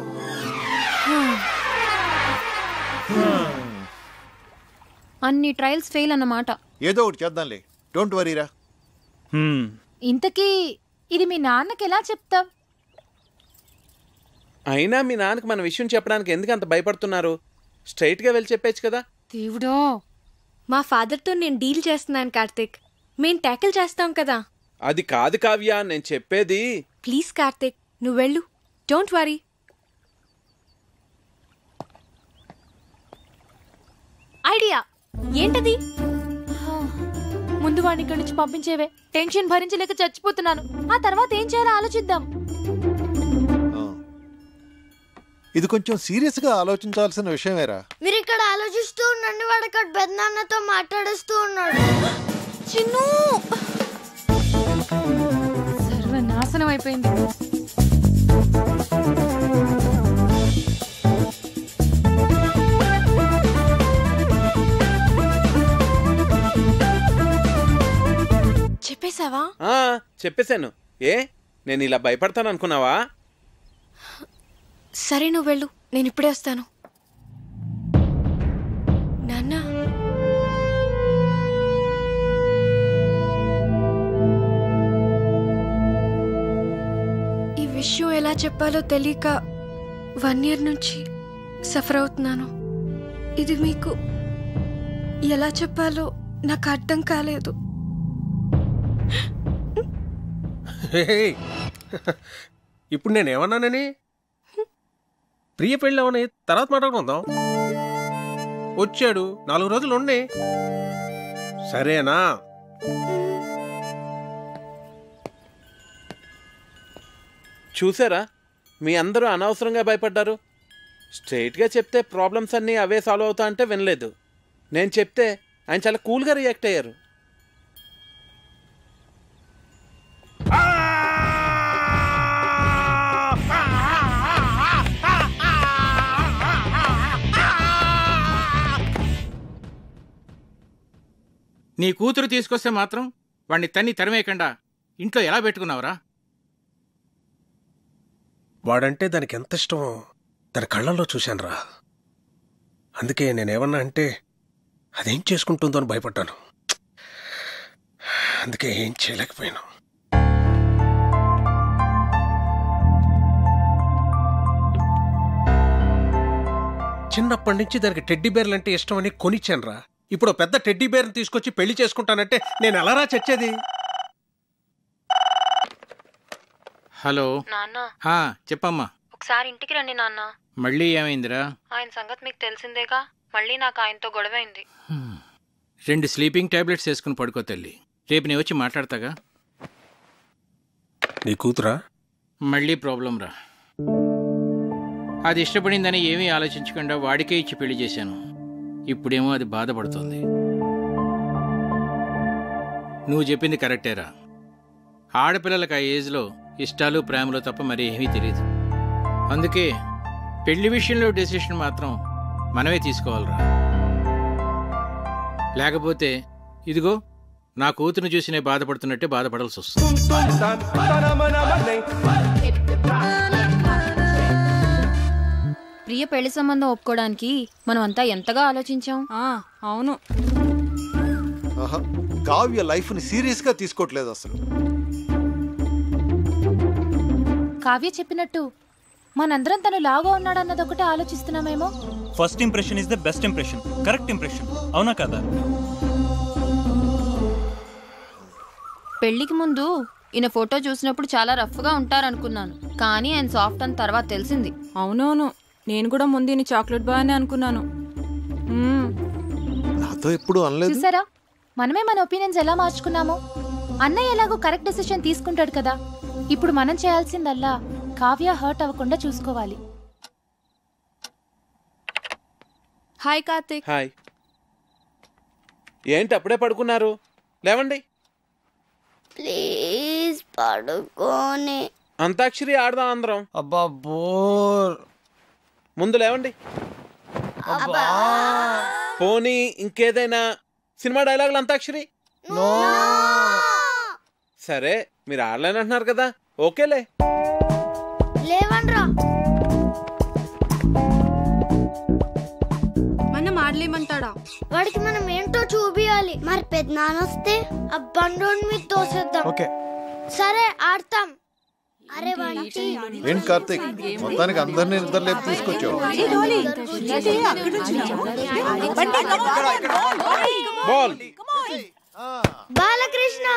అన్ని ట్రయల్స్ ఫెయిల్ అన్నమాట. ఏదో ఒకటి చేద్దాంలే, డోంట్ వరీరా. ఇంతకీ ఇది మీ నాన్నకి ఎలా చెప్తాం? అయినా మీ నాన్నకి మన విషయం చెప్పడానికి ఎందుకు అంత భయపడుతున్నారు? స్ట్రైట్గా వెళ్ళి చెప్పేచ్చు కదా. దేవుడో, మా ఫాదర్తో నేను డీల్ చేస్తున్నాను కార్తిక్. మేం ట్యాకిల్ చేస్తాం కదా. అది కాదు కావ్య, నేను చెప్పేది. ప్లీజ్ కార్తిక్, నువ్వు వెళ్ళు. Don't worry. ఐడియా ఏంటది? ముందు వాడిని ఇక్కడి నుంచి పంపించేవే. టెన్షన్ భరించలేక చచ్చిపోతున్నాను. ఆ తర్వాత ఏం చేయాలో ఆలోచిద్దాం. ఇది కొంచెం సీరియస్ గా ఆలోచించాల్సిన విషయమేరా. మీరు ఇక్కడ ఆలోచిస్తూ ఉండండి, వాడు అక్కడ పెద్దనాన్నతో మాట్లాడేస్తూ ఉన్నాడు. చిన్ను, సర్వనాశనం అయిపోయింది. చెప్పేశావా? చెప్పేశాను. ఏ, నేను ఇలా భయపడతాను అనుకున్నావా? సరే, నువ్వు వెళ్ళు, నేను ఇప్పుడే వస్తాను. నాన్న, ఈ విషయం ఎలా చెప్పాలో తెలియక 1 year నుంచి సఫర్ అవుతున్నాను. ఇది మీకు ఎలా చెప్పాలో నాకు అర్థం కాలేదు. ఇప్పుడు నేనేమన్నానని? ప్రియ పెళ్ళి అవని తర్వాత మాట్లాడుకుందాం. వచ్చాడు, 4 రోజులు ఉండి, సరేనా? చూసారా, మీ అందరూ అనవసరంగా భయపడ్డారు. స్ట్రైట్గా చెప్తే ప్రాబ్లమ్స్ అన్నీ అవే సాల్వ్ అవుతా అంటే వినలేదు. నేను చెప్తే ఆయన చాలా కూల్గా రియాక్ట్ అయ్యారు. నీ కూతురు తీసుకొస్తే మాత్రం వాడిని తరిమేయకుండా ఇంట్లో ఎలా పెట్టుకున్నావురా? వాడంటే దానికి ఎంత ఇష్టమో దాని కళ్ళల్లో చూశానురా. అందుకే నేనేమన్నా అంటే అదేం చేసుకుంటుందో అని భయపడ్డాను. అందుకే ఏం చేయలేకపోయాను. చిన్నప్పటి నుంచి దానికి టెడ్డీ బేర్లు అంటే ఇష్టమని కొనిచ్చానురా. ఇప్పుడు పెద్ద టెడ్డీ బేర్ని తీసుకొచ్చి పెళ్లి చేసుకుంటానంటే నేను ఎలారా చచ్చేది? హలో చెప్పమ్మా. ఒకసారి ఇంటికి రండి నాన్న. మళ్ళీ ఏమైందిరా? ఆయన సంగతి మీకు తెలిసిందేగా. మళ్ళీ నాకు ఆయనతో గొడవైంది. 2 స్లీపింగ్ టాబ్లెట్స్ వేసుకుని పడుకో తల్లి. రేపు నేను వచ్చి మాట్లాడతాగా. నీ కూతురా? మళ్ళీ ప్రాబ్లం రా. అది ఇష్టపడిందని ఏమీ ఆలోచించకుండా వాడికే ఇచ్చి పెళ్లి చేశాను. ఇప్పుడేమో అది బాధపడుతుంది. నువ్వు చెప్పింది కరెక్టేరా. ఆడపిల్లలకు ఆ ఏజ్లో ఇష్టాలు ప్రేమలో తప్ప మరి ఏమీ తెలియదు. అందుకే పెళ్లి విషయంలో డెసిషన్ మాత్రం మనమే తీసుకోవాలిరా. లేకపోతే ఇదిగో నా కూతురుని చూసి నేను బాధపడుతున్నట్టే బాధపడాల్సి వస్తుంది. ప్రియ పెళ్లి సంబంధం ఒప్పుకోవడానికి మనం అంతా ఎంతగా ఆలోచించాం. అవును, కావ్య లైఫ్ ని సీరియస్ గా తీసుకోవట్లేదు అసలు. కావ్య చెప్పినట్టు మనందరం తను లాగా ఉన్నాడన్నది ఒకటే ఆలోచిస్తున్నామేమో. First impression is the best impression. Correct impression, అవునా కదా? పెళ్లికి ముందు ఈయన ఫోటో చూసినప్పుడు చాలా రఫ్గా ఉంటారనుకున్నాను, కానీ ఆయన సాఫ్ట్ అని తర్వాత తెలిసింది. అవునవును, నేను కూడా ముందు ఈయన చాక్లెట్ బాయ్ అని అనుకున్నాను. నాతో ఎప్పుడు అనలేదు. చూసారా మనమే మన ఒపీనియన్స్ ఎలా మార్చుకున్నామో. అన్నయ్య ఎలాగో కరెక్ట్ డెసిషన్ తీసుకుంటాడు కదా. ఇప్పుడు మనం చేయాల్సిందల్లా కావ్య హర్ట్ అవ్వకుండా చూసుకోవాలి. హాయ్ కార్తిక్. హాయ్. ఏంటి అప్పుడే పడుకున్నారు? లేవండి. ప్లీజ్ పడుకోని. అంతాక్షరి ఆడదాం అందరం. అబ్బా బోర్. ముందు లేవండి. పోనీ ఇంకేదైనా సినిమా డైలాగులు అంతాక్షరి? సరే మీరు ఆడలేనంటున్నారు కదా, ఓకేలే. లేవన్రా. మనం ఆడలేమంటాడా? వాడికి మనం ఏంటో చూపియాలి. మరి పెద్దనాన్న వస్తే ఆ బండోని మీద తోసేద్దాం. ఓకే సరే ఆడతాం. అరే వాడికి ఏంటి కార్తీక్, మొత్తానికి అందరినీ నిద్రలేపు తీసుకొచ్చావు. బాల్. బాలకృష్ణ.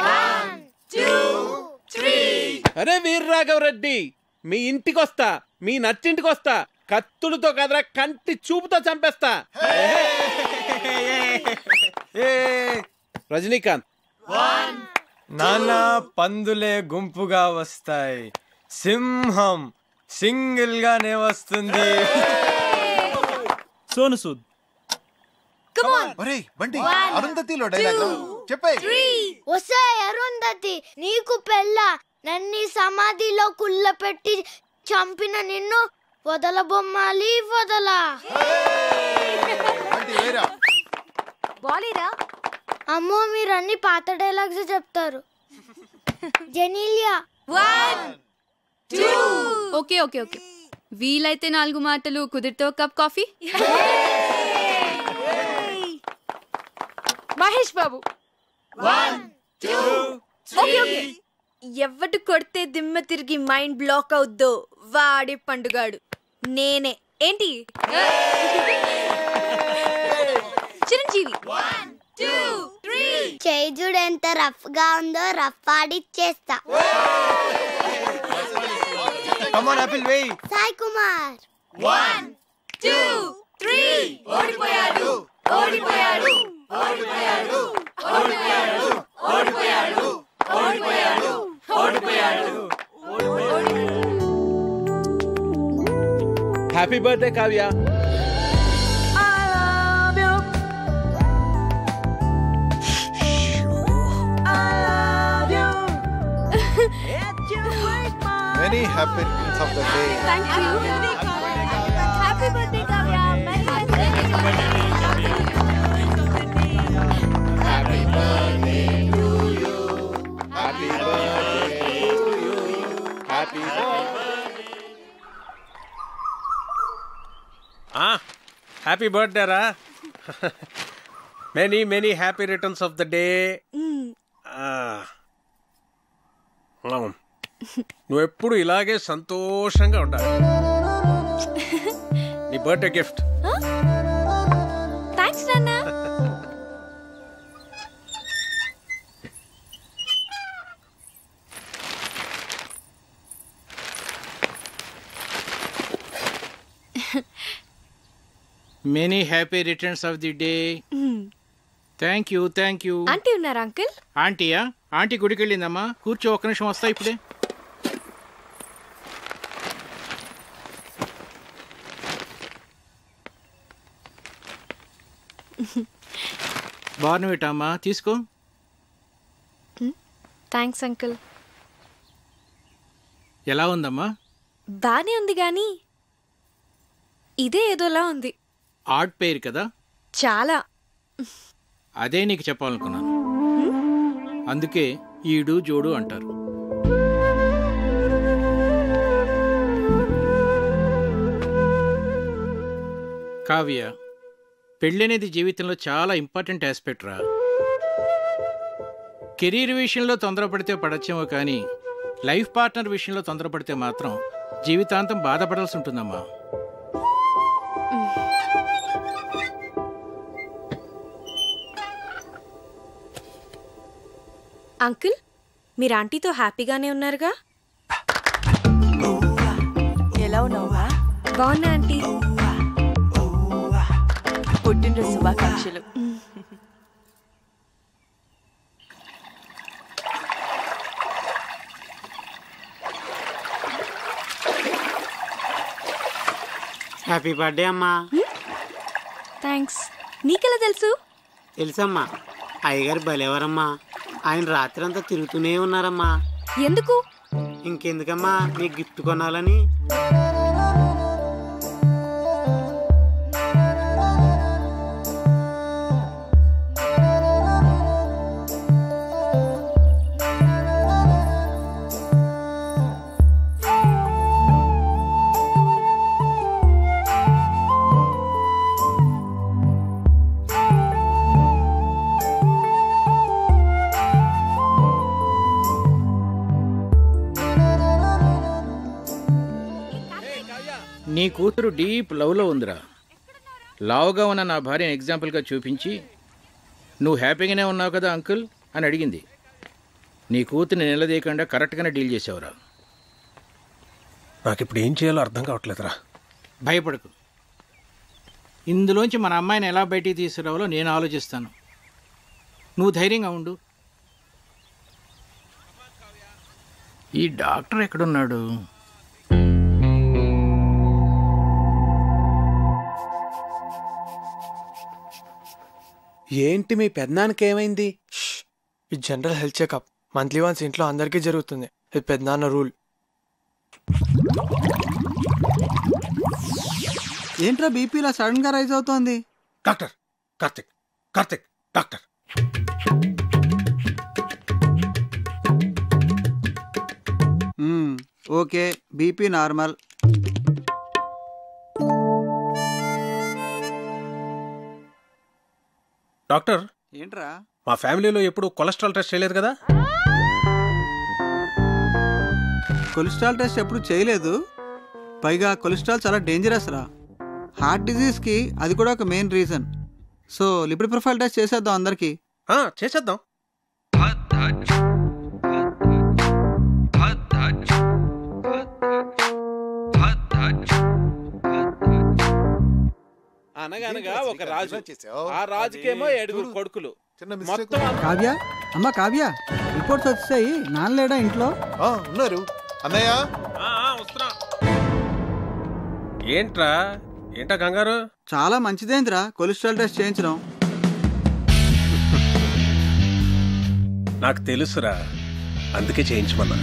1 2 3. అరే వీర్రాఘవ రెడ్డి, మీ ఇంటికి వస్తా, మీ నచ్చింటికి వస్తా, కత్తులతో కదరా కంటి చూపుతో చంపేస్తా. రజనీకాంత్. నానా పందులే గుంపుగా వస్తాయి, సింహం సింగిల్ గానే వస్తుంది. సోను సూద్. ఒరేయ్ బంటి, అరుంధతిలో డైలాగ్ చెప్పే. వసే అరుంధతి, నీకు పెళ్ళ నన్ని సమాధిలో కుళ్ళ పెట్టి చంపిన నిన్ను వదల బొమ్మాలి వదలా. బాలీరా. అమ్మో మీరు అన్ని పాత డైలాగ్స్ చెప్తారు. జెనీలియా. 1 2. ఓకే ఓకే ఓకే, వీలైతే 4 మాటలు, కుదిరితే cup coffee. Mahesh Babu. 1 2 3. Okay. ఎవడు కొడితే దిమ్మ తిరిగి మైండ్ బ్లాక్ అవుద్దో వాడే పండుగాడు. నేనే. ఏంటి? చిరంజీవి. 1 2 3. చేయి చూడు ఎంత రఫ్ గా ఉందో, రఫ్ ఆడిచ్చేస్తా. కమ్ ఆన్ ఆపిల్ వెయ్. సాయి కుమార్. 1 2 3. ఓడిపోయాడు ఓడిపోయాడు ఓడిపోయాడు ఓడిపోయాడు ఓడిపోయాడు ఓడిపోయాడు ఓడిపోయాడు. Happy birthday Kavya. Many happy returns of the day. Thank you. Happy birthday Kavya. Happy birthday to you. Happy birthday to you. Happy birthday. Happy birthday రా. Many many happy returns of the day. నువ్వెప్పుడు ఇలాగే సంతోషంగా ఉండాలి. నీ బర్త్డే గిఫ్ట్. థ్యాంక్స్ నాన్న. Many happy returns of the day. Thank you thank you. Aunty ఉన్నారా అంకుల్? ఆంటీయా? ఆంటీ గుడికి వెళ్ళిందమ్మా. కూర్చో, ఒక్క నిమిషం వస్తా ఇప్పుడే. బార్నవిటా అమ్మా, తీసుకో. Thanks uncle. ఎలా ఉందమ్మా? బానే ఉంది గాని ఇదే ఏదోలా ఉంది. ఆడ్ పేరు కదా. చాలా. అదే నీకు చెప్పాలనుకున్నాను. అందుకే ఈడు జోడు అంటారు. కావ్య, పెళ్ళనేది జీవితంలో చాలా ఇంపార్టెంట్ ఆస్పెక్ట్ రా. కెరీర్ విషయంలో తొందరపడితే పడచ్చేమో కానీ లైఫ్ పార్ట్నర్ విషయంలో తొందరపడితే మాత్రం జీవితాంతం బాధపడాల్సి ఉంటుందమ్మా. అంకుల్, మీరు ఆంటీతో హ్యాపీగానే ఉన్నారుగా? ఎలా ఉన్నావా? బాగున్నా ఆంటీ. పుట్టినరోజు శుభాకాంక్షలు. హ్యాపీ బర్త్డే అమ్మా. థ్యాంక్స్. నీకెలా తెలుసు? తెలుసమ్మా, అయ్యగారు భలేవారమ్మా. ఆయన రాత్రి అంతా తిరుగుతూనే ఉన్నారమ్మా. ఎందుకు? ఇంకెందుకమ్మా, నీకు గిఫ్ట్ కొనాలని. నీ కూతురు డీప్ లవ్లో ఉందిరా. లావుగా ఉన్న నా భార్యను ఎగ్జాంపుల్గా చూపించి నువ్వు హ్యాపీగానే ఉన్నావు కదా అంకుల్ అని అడిగింది. నీ కూతుర్ని నిలదీయకుండా కరెక్ట్గానే డీల్ చేసావురా. నాకు ఇప్పుడు ఏం చేయాలో అర్థం కావట్లేదురా. భయపడకు, ఇందులోంచి మన అమ్మాయిని ఎలా బయటికి తీసుకురావాలో నేను ఆలోచిస్తాను. నువ్వు ధైర్యంగా ఉండు. ఈ డాక్టర్ ఎక్కడున్నాడు? ఏంటి మీ పెద్దనాన్నకి ఏమైంది? ఈ general health checkup monthly once ఇంట్లో అందరికీ జరుగుతుంది. ఇది పెద్దనాన్న రూల్. ఏంట్రా బీపీ ఇలా సడన్ గా రైజ్ అవుతోంది? Doctor Karthik, Karthik doctor. Okay, BP normal. Doctor ఏంట్రా? మా ఫ్యామిలీలో ఎప్పుడు కొలెస్ట్రాల్ టెస్ట్ చేయలేదు కదా? కొలెస్ట్రాల్ టెస్ట్ ఎప్పుడు చేయలేదు. పైగా కొలెస్ట్రాల్ చాలా డేంజరస్ రా. హార్ట్ డిజీజ్కి అది కూడా ఒక main reason. So lipid profile test చేసేద్దాం అందరికి. చేసేద్దాం. అనగనగా ఒక రాజు, ఆ రాజుకేమో 7 కొడుకులు. మొత్తం కావ్య, అమ్మ కావ్య, రిపోర్ట్స్ వచ్చాయి. నాన్నలేడా ఇంట్లో? ఉన్నారు అన్నయ్య. వస్తున్నా. ఏంట్రా కంగారు? చాలా మంచిదేంద్రా కొలెస్ట్రాల్ టెస్ట్ చేయించడం. నాకు తెలుసురా, అందుకే చేయించమన్నా.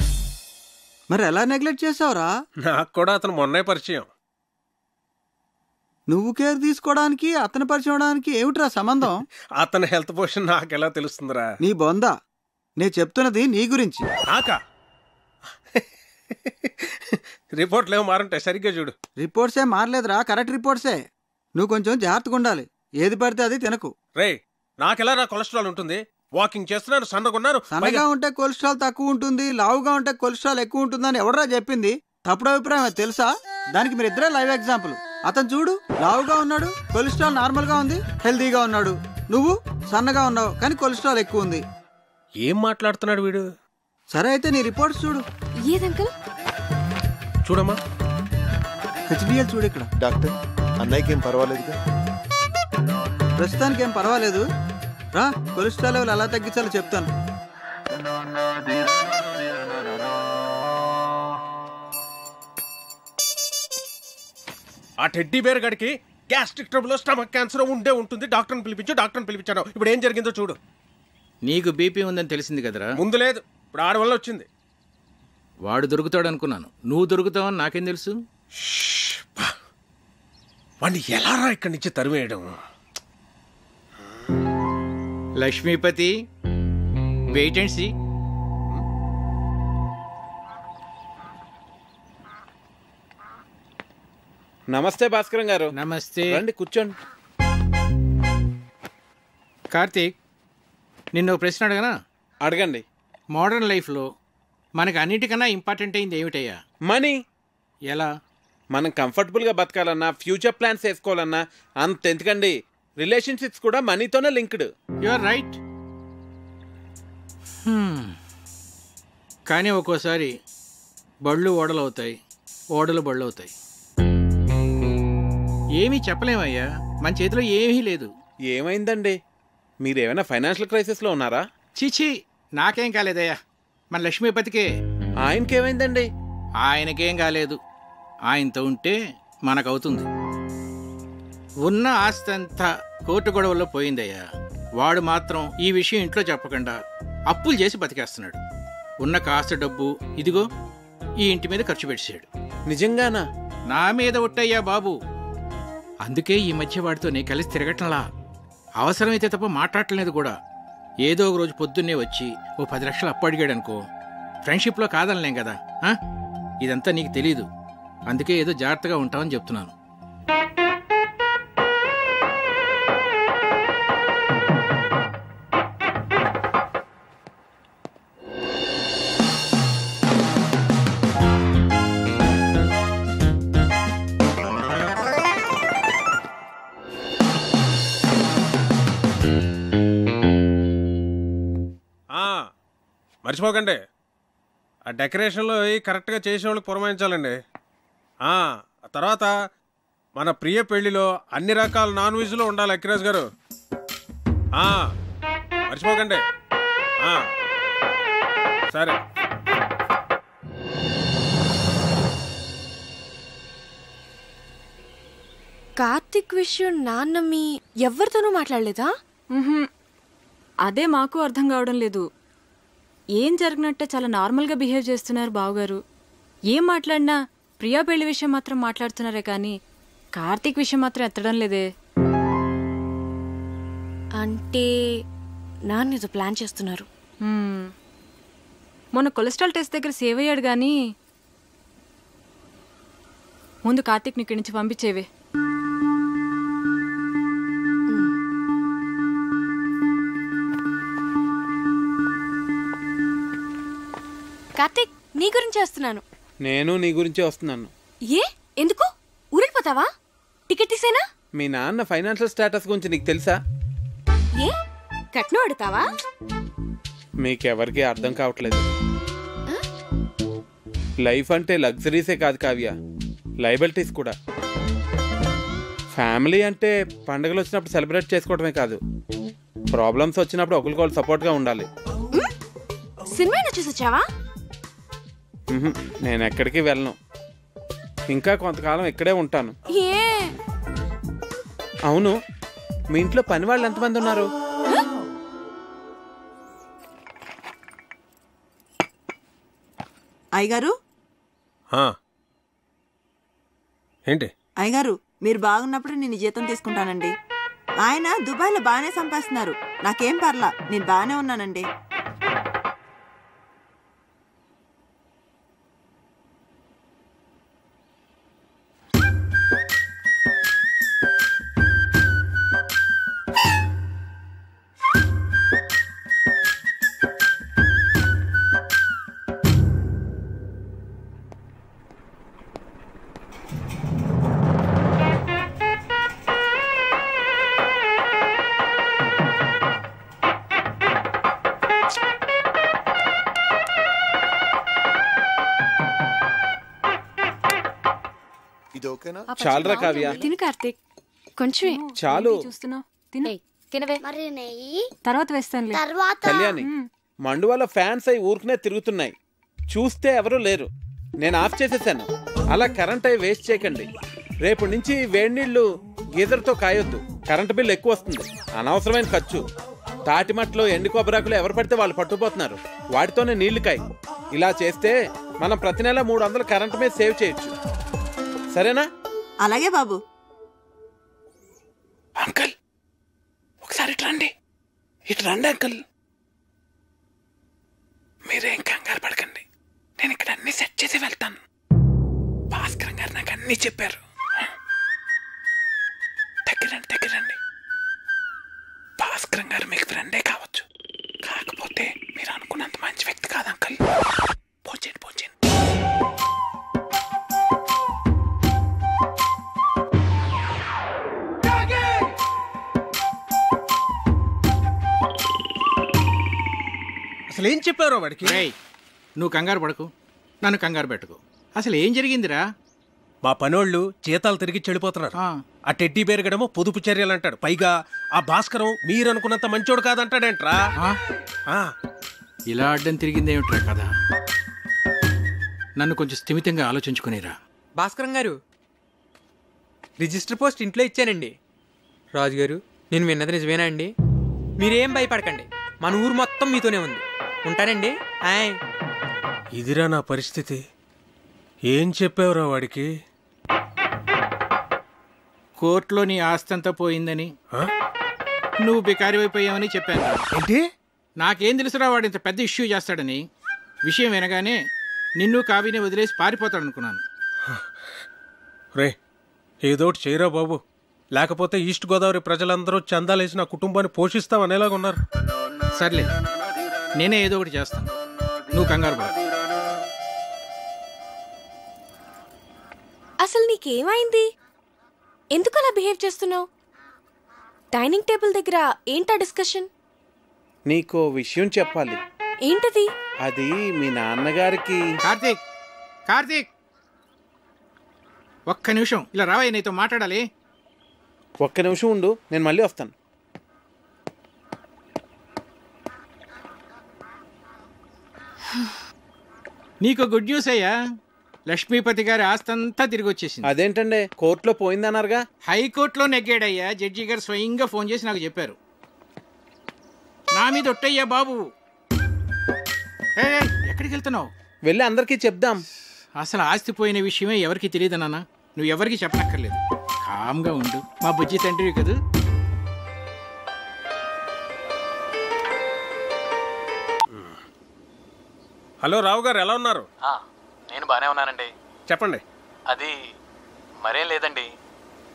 మరి ఎలా నెగ్లెక్ట్ చేసావురా? నాకు కూడా అతను మొన్నే పరిచయం. నువ్వు కేర్ తీసుకోవడానికి అతను పరిచయం అవడానికి ఏమిట్రా సంబంధం? అతని హెల్త్ పొజిషన్ నాకెలా తెలుస్తుందిరా? నీ బొందా, నేను చెప్తున్నది నీ గురించి. నాకా? రిపోర్ట్లు ఏమో మారంటే సరిగ్గా చూడు. రిపోర్ట్సే మారలేదురా, కరెక్ట్ రిపోర్ట్సే. నువ్వు కొంచెం జాగ్రత్తగా ఉండాలి. ఏది పడితే అది తినకు. రే, నాకెలా రా కొలెస్ట్రాల్ ఉంటుంది? వాకింగ్ చేస్తున్నాను, సన్నగున్నాను. సన్నగా ఉంటే కొలెస్ట్రాల్ తక్కువ ఉంటుంది, లావుగా ఉంటే కొలెస్ట్రాల్ ఎక్కువ ఉంటుందని ఎవడరా చెప్పింది? తప్పుడు అభిప్రాయం తెలుసా? దానికి మీరు ఇద్దరే లైవ్ ఎగ్జాంపుల్. అతను చూడు, లావుగా ఉన్నాడు, కొలెస్ట్రాల్ నార్మల్ గా ఉంది, హెల్దీగా ఉన్నాడు. నువ్వు సన్నగా ఉన్నావు కానీ కొలెస్ట్రాల్ ఎక్కువ ఉంది. ఏం మాట్లాడుతున్నాడు వీడు? సరే అయితే నీ రిపోర్ట్స్ చూడు. ఏదంకల్? చూడమ్మా, హెచ్డిఎల్ చూడు. ఇక్కడ డాక్టర్, అన్నయ్యకి ఏం పర్వాలేదుగా? ప్రస్తుతానికి ఏం పర్వాలేదు. రా, కొలెస్ట్రాల్ లెవెల్ ఎలా తగ్గించాలో చెప్తాను. ఆ టెడ్డీ బేర్ గడికి గ్యాస్ట్రిక్ ట్రబుల్, స్టమక్ క్యాన్సర్ ఉంటుంది. డాక్టర్ని పిలిపించాను. ఇప్పుడు ఏం జరిగిందో చూడు. నీకు బీపీ ఉందని తెలిసింది కదరా? ముందు లేదు, ఇప్పుడు ఆడ వల్ల వచ్చింది. వాడు దొరుకుతాడు అనుకున్నాను, నువ్వు దొరుకుతావని నాకేం తెలుసు? వాడిని ఎలా రా ఇక్కడి నుంచి తరివేయడం? Lakshmipati, wait and see. నమస్తే భాస్కరం గారు. నమస్తే. రండి కూర్చోండి. కార్తీక్, నిన్న ఒక ప్రశ్న అడగనా? అడగండి. మోడర్న్ లైఫ్లో మనకు అన్నిటికన్నా ఇంపార్టెంట్ అయింది ఏమిటయ్యా? మనీ. ఎలా? మనం కంఫర్టబుల్గా బతకాలన్నా, ఫ్యూచర్ ప్లాన్స్ వేసుకోవాలన్నా అంత ఎందుకండి, రిలేషన్షిప్స్ కూడా మనీతోనే లింక్డ్. You are right. కానీ ఒక్కోసారి బళ్ళు ఓడలు అవుతాయి, ఓడలు బళ్ళు అవుతాయి. ఏమీ చెప్పలేమయ్యా, మన చేతిలో ఏమీ లేదు. ఏమైందండి? మీరేమైనా ఫైనాన్షియల్ క్రైసిస్లో ఉన్నారా? చీచీ, నాకేం కాలేదయ్యా, మన లక్ష్మీపతికే. ఆయనకేమైందండి? ఆయనకేం కాలేదు. ఆయనతో ఉంటే మనకవుతుంది. ఉన్న ఆస్తి అంతా కోర్టు గొడవల్లో పోయిందయ్యా. వాడు మాత్రం ఈ విషయం ఇంట్లో చెప్పకుండా అప్పులు చేసి బతికేస్తున్నాడు. ఉన్న కాస్త డబ్బు ఇదిగో ఈ ఇంటి మీద ఖర్చు పెట్టాడు. నిజంగానా? నా మీద ఒట్టయ్యా బాబు. అందుకే ఈ మధ్య వాడితో నేను కలిసి తిరగటంలా. అవసరమైతే తప్ప మాట్లాడలేదు కూడా. ఏదో ఒక రోజు పొద్దున్నే వచ్చి ఓ 10 లక్షలు అప్పు అడిగాడు అనుకో, ఫ్రెండ్షిప్లో కాదనలేం కదా. ఇదంతా నీకు తెలీదు, అందుకే ఏదో జాగ్రత్తగా ఉంటామని చెప్తున్నాను. మర్చిపోకండి, ఆ డెకరేషన్లో కరెక్ట్గా చేసేవాళ్ళకి పురమాయించాలండి. ఆ తర్వాత మన ప్రియ పెళ్లిలో అన్ని రకాల నాన్ వెజ్లో ఉండాలి అక్కిరాజ్ గారు. మర్చిపోకండి. సరే. కార్తిక్ విషయం నాన్న మీ ఎవరితోనూ మాట్లాడలేదా? అదే మాకు అర్థం కావడం లేదు. ఏం జరిగినట్టే చాలా నార్మల్గా బిహేవ్ చేస్తున్నారు బావగారు. ఏం మాట్లాడినా ప్రియా పెళ్లి విషయం మాత్రం మాట్లాడుతున్నారే కానీ కార్తీక్ విషయం మాత్రం ఎత్తడం లేదే. అంటే నాన్న ఏదో ప్లాన్ చేస్తున్నారు. మొన్న కొలెస్ట్రాల్ టెస్ట్ దగ్గర సేవ్ అయ్యాడు కానీ ముందు కార్తీక్ని ఇక్కడి నుంచి పంపించేవే. కార్తీక్, నీ గురించి వస్తున్నాను. నేను నీ గురించే వస్తున్నాను. ఏ ఎందుకు ఊరెళ్ళిపోతావా? టికెట్ తీసేనా? మీ నాన్న ఫైనాన్షియల్ స్టేటస్ గురించి నీకు తెలుసా? ఏ కట్నం అడుగుతావా? మీకెవరికి అర్థం కావట్లేదు. లైఫ్ అంటే లగ్జరీసే కాదు కావ్య, లయబిలిటీస్ కూడా. ఫ్యామిలీ అంటే పండుగలు వచ్చినప్పుడు సెలబ్రేట్ చేసుకోవడమే కాదు, ప్రాబ్లమ్స్ వచ్చినప్పుడు ఒకరికొకరు సపోర్ట్గా ఉండాలి. సినిమా చూసి వచ్చావా? నేను ఎక్కడికి వెళ్ళను, ఇంకా కొంతకాలం ఇక్కడే ఉంటాను. అవును, మీ ఇంట్లో పని వాళ్ళు ఎంతమంది ఉన్నారు? అయ్యగారు ఏంటి? అయ్యగారు, మీరు బాగున్నప్పుడు నేను జీతం తీసుకుంటానండి. ఆయన దుబాయ్లో బాగానే సంపాదిస్తున్నారు, నాకేం పర్లా, నేను బాగానే ఉన్నానండి. చాలురా కావ్య. తిను కార్తీక్, కొంచెం చాలు. చూస్తున్నావు, తిను. మరి నెయ్యి తర్వాత వేస్తాను. కళ్యాణి, మండువాల ఫ్యాన్స్ అయి ఊరుకునే తిరుగుతున్నాయి, చూస్తే ఎవరూ లేరు. నేను ఆఫ్ చేసేసాను. అలా కరెంట్ అయి వేస్ట్ చేయకండి. రేపు నుంచి వేడి నీళ్లు గీజర్తో కాయొద్దు, కరెంటు బిల్లు ఎక్కువ వస్తుంది, అనవసరమైన ఖర్చు. తాటిమట్లో ఎండు కొబ్బరాకులు ఎవరు పడితే వాళ్ళు పట్టుకుపోతున్నారు, వాటితోనే నీళ్లు కాయి. ఇలా చేస్తే మనం ప్రతి నెల 300 కరెంటు మీద సేవ్ చేయొచ్చు. సరేనా? అలాగే బాబు. అంకుల్, ఒకసారి ఇట్లా రండి. ఇటు రండి అంకుల్. మీరేం కంగారు పడకండి, నేను ఇక్కడ అన్ని సెట్ చేసి వెళ్తాను. భాస్కర్ గారు నాకు అన్ని చెప్పారు. దగ్గరండి. భాస్కర్ గారు మీకు ఫ్రెండే కావచ్చు, కాకపోతే మీరు అనుకున్నంత మంచి వ్యక్తి కాదు అంకుల్. పోచేయండి. అసలు ఏం చెప్పారో వాడికి? నువ్వు కంగారు పడకు, నన్ను కంగారు పెట్టకు. అసలు ఏం జరిగిందిరా? మా పనోళ్ళు జీతాలు తిరిగి చెడిపోతున్నారు. ఆ టెడ్డీ బేరుగడమో పొదుపు చర్యలు అంటాడు. పైగా ఆ భాస్కరం మీరనుకున్నంత మంచోడు కాదంటాడేంట్రా. ఇలా అడ్డం తిరిగిందేమిట్రా కదా? నన్ను కొంచెం స్థిమితంగా ఆలోచించుకునేరా. భాస్కరం గారు, రిజిస్టర్ పోస్ట్ ఇంట్లో ఇచ్చానండి. రాజుగారు, నేను విన్నది నిజమేనా అండి? మీరేం భయపడకండి, మన ఊరు మొత్తం మీతోనే ఉంది. ఉంటానండి. ఇదిరా నా పరిస్థితి. ఏం చెప్పావురా వాడికి? కోర్టులో నీ ఆస్తంతా పోయిందని, నువ్వు బికారి అయిపోయావని చెప్పాను. ఏంటి? నాకేం తెలుసురా వాడు ఇంత పెద్ద ఇష్యూ చేస్తాడని. విషయం వినగానే నిన్ను కావిని వదిలేసి పారిపోతాడనుకున్నాను. రే, ఏదోటి చేయరా బాబు, లేకపోతే ఈస్ట్ గోదావరి ప్రజలందరూ చందాలేసి నా కుటుంబాన్ని పోషిస్తామనేలాగా ఉన్నారు. సర్లే, నేనే ఏదో ఒకటి చేస్తాను, నువ్వు కంగారు పడ. అసలు నీకేమైంది? ఎందుకు అలా బిహేవ్ చేస్తున్నావు? డైనింగ్ టేబుల్ దగ్గర ఏంటా డిస్కషన్? నీకో విషయం చెప్పాలి. ఏంటది? అది మీ నాన్నగారికి. కార్తీక్, కార్తీక్, ఒక్క నిమిషం ఇలా రావయ్య, నీతో మాట్లాడాలి. ఒక్క నిమిషం ఉండు, నేను మళ్ళీ వస్తాను. నీకు గుడ్ న్యూస్ అయ్యా, లక్ష్మీపతి గారి ఆస్తంతా తిరిగి వచ్చేసింది. అదేంటండి, కోర్టులో పోయిందన్నారుగా? హైకోర్టులో నెగ్గాడయ్యా. జడ్జి గారు స్వయంగా ఫోన్ చేసి నాకు చెప్పారు. నా మీద ఒట్టయ్యా బాబు. ఎక్కడికి వెళ్తున్నావు? వెళ్ళి అందరికీ చెప్దాం. అసలు ఆస్తి పోయిన విషయమే ఎవరికి తెలియదు నాన్న. నువ్వు ఎవరికి చెప్పనక్కర్లేదు, కామ్గా ఉండు. మా బుజ్జి తండ్రివి కదా. హలో రావు గారు, ఎలా ఉన్నారు? నేను బాగానే ఉన్నానండి. చెప్పండి. అది మరేం లేదండి,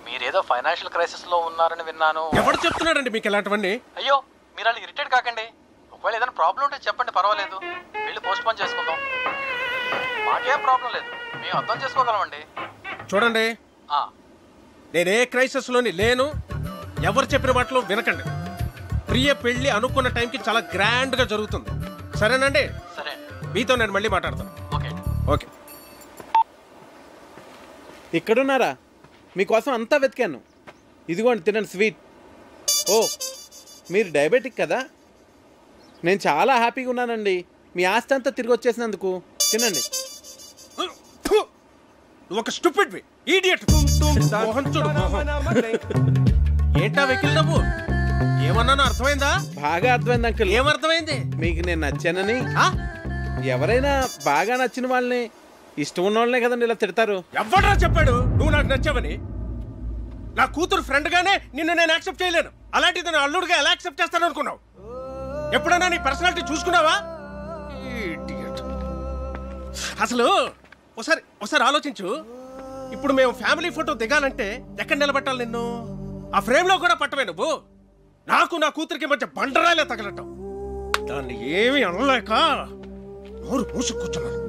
మీరేదో ఫైనాన్షియల్ క్రైసిస్లో ఉన్నారని విన్నాను. ఎవరు చెప్తున్నాడండి మీకు ఇలాంటివన్నీ? అయ్యో, మీరు అలా ఇరిటేట్ కాకండి. ఒకవేళ ఏదైనా ప్రాబ్లం ఉంటే చెప్పండి, పర్వాలేదు. వెళ్ళి పోస్ట్ పోన్ చేసుకుందాం. మాకేం ప్రాబ్లం లేదు, మేము అర్థం చేసుకోగలమండి. చూడండి, నేనే క్రైసిస్లోని లేను. ఎవరు చెప్పిన మాటలు వినకండి. ప్రియ పెళ్లి అనుకున్న టైంకి చాలా గ్రాండ్గా జరుగుతుంది. సరేనండి? సరే, మీతో నేను మళ్ళీ మాట్లాడతాను. Okay okay. ఇక్కడున్నారా? మీకోసం అంతా వెతికాను. ఇదిగోండి, తినండి స్వీట్. ఓ, మీరు డయాబెటిక్ కదా? నేను చాలా హ్యాపీగా ఉన్నానండి మీ ఆస్తి అంతా తిరిగి వచ్చేసినందుకు. తినండి. ఒక స్టూపిడ్ ఇడియట్. ఏంటా వెకిల్ నవ్వు? ఏమన్నానో అర్థమైందా? బాగా అర్థమైంది అంకుల్. ఏమర్థమైంది? మీకు నేను నచ్చానని. ఎవరైనా బాగా నచ్చిన వాళ్ళని, ఇష్టం ఉన్న వాళ్ళనే కదండి ఇలా తిడతారు. ఎవడరా చెప్పాడు నువ్వు నాకు నచ్చావని? నా కూతురు ఫ్రెండ్ గానే నిన్ను నేను యాక్సెప్ట్ చేయలేను. అలాంటిది నా అల్లుడుగా ఎలా యాక్సెప్ట్ చేస్తాను అనుకున్నావు? ఎప్పుడైనా నీ పర్సనాలిటీ చూసుకున్నావా? అసలు ఒకసారి ఆలోచించు. ఇప్పుడు మేము ఫ్యామిలీ ఫోటో దిగాలంటే ఎక్కడ నిలబెట్టాలి నిన్ను? ఆ ఫ్రేమ్ లో కూడా పట్టవే నువ్వు. నాకు నా కూతురికి మధ్య బండరాలే తగలటం. దాన్ని ఏమీ అనలేక నోరు మూసి కూర్చున్నాను.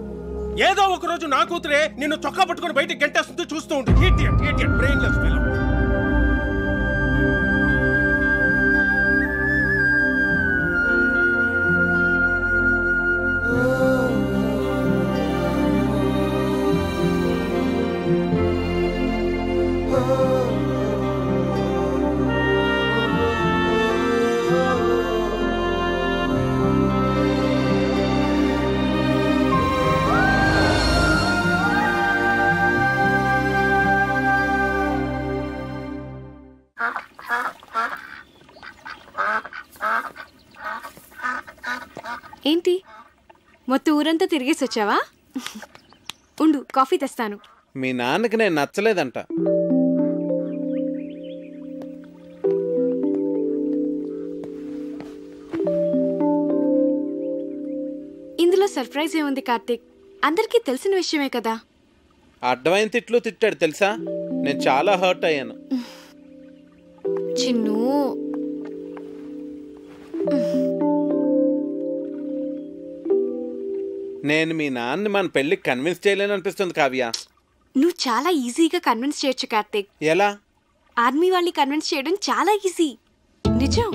ఏదో ఒక రోజు నా కూతురే నిన్ను చొక్కా పట్టుకుని బయటికి గంటేస్తుందో చూస్తూ ఉండు. Idiot, brainless fellow. ఏంటి, మొత్తం ఊరంతా తిరిగేసి వచ్చావా? ఉండు, కాఫీ తెస్తాను. మీ నాన్నకి నేను నచ్చలేదంట. ఇందులో సర్ప్రైజ్ ఏముంది కార్తీక్? అందరికీ తెలిసిన విషయమే కదా. అడ్డమైన తిట్లు తిట్టాడు తెలుసా? నేను చాలా హర్ట్ అయ్యాను. చిన్ను, నేను మీ నాన్నని మన పెళ్లికి కన్విన్స్ చేయలేను అనిపిస్తుంది కావ్య. నువ్వు చాలా ఈజీగా కన్విన్స్ చేయొచ్చు కార్తీక్. ఎలా? ఆర్మీ వాళ్ళని కన్విన్స్ చేయడం చాలా ఈజీ. నిజం.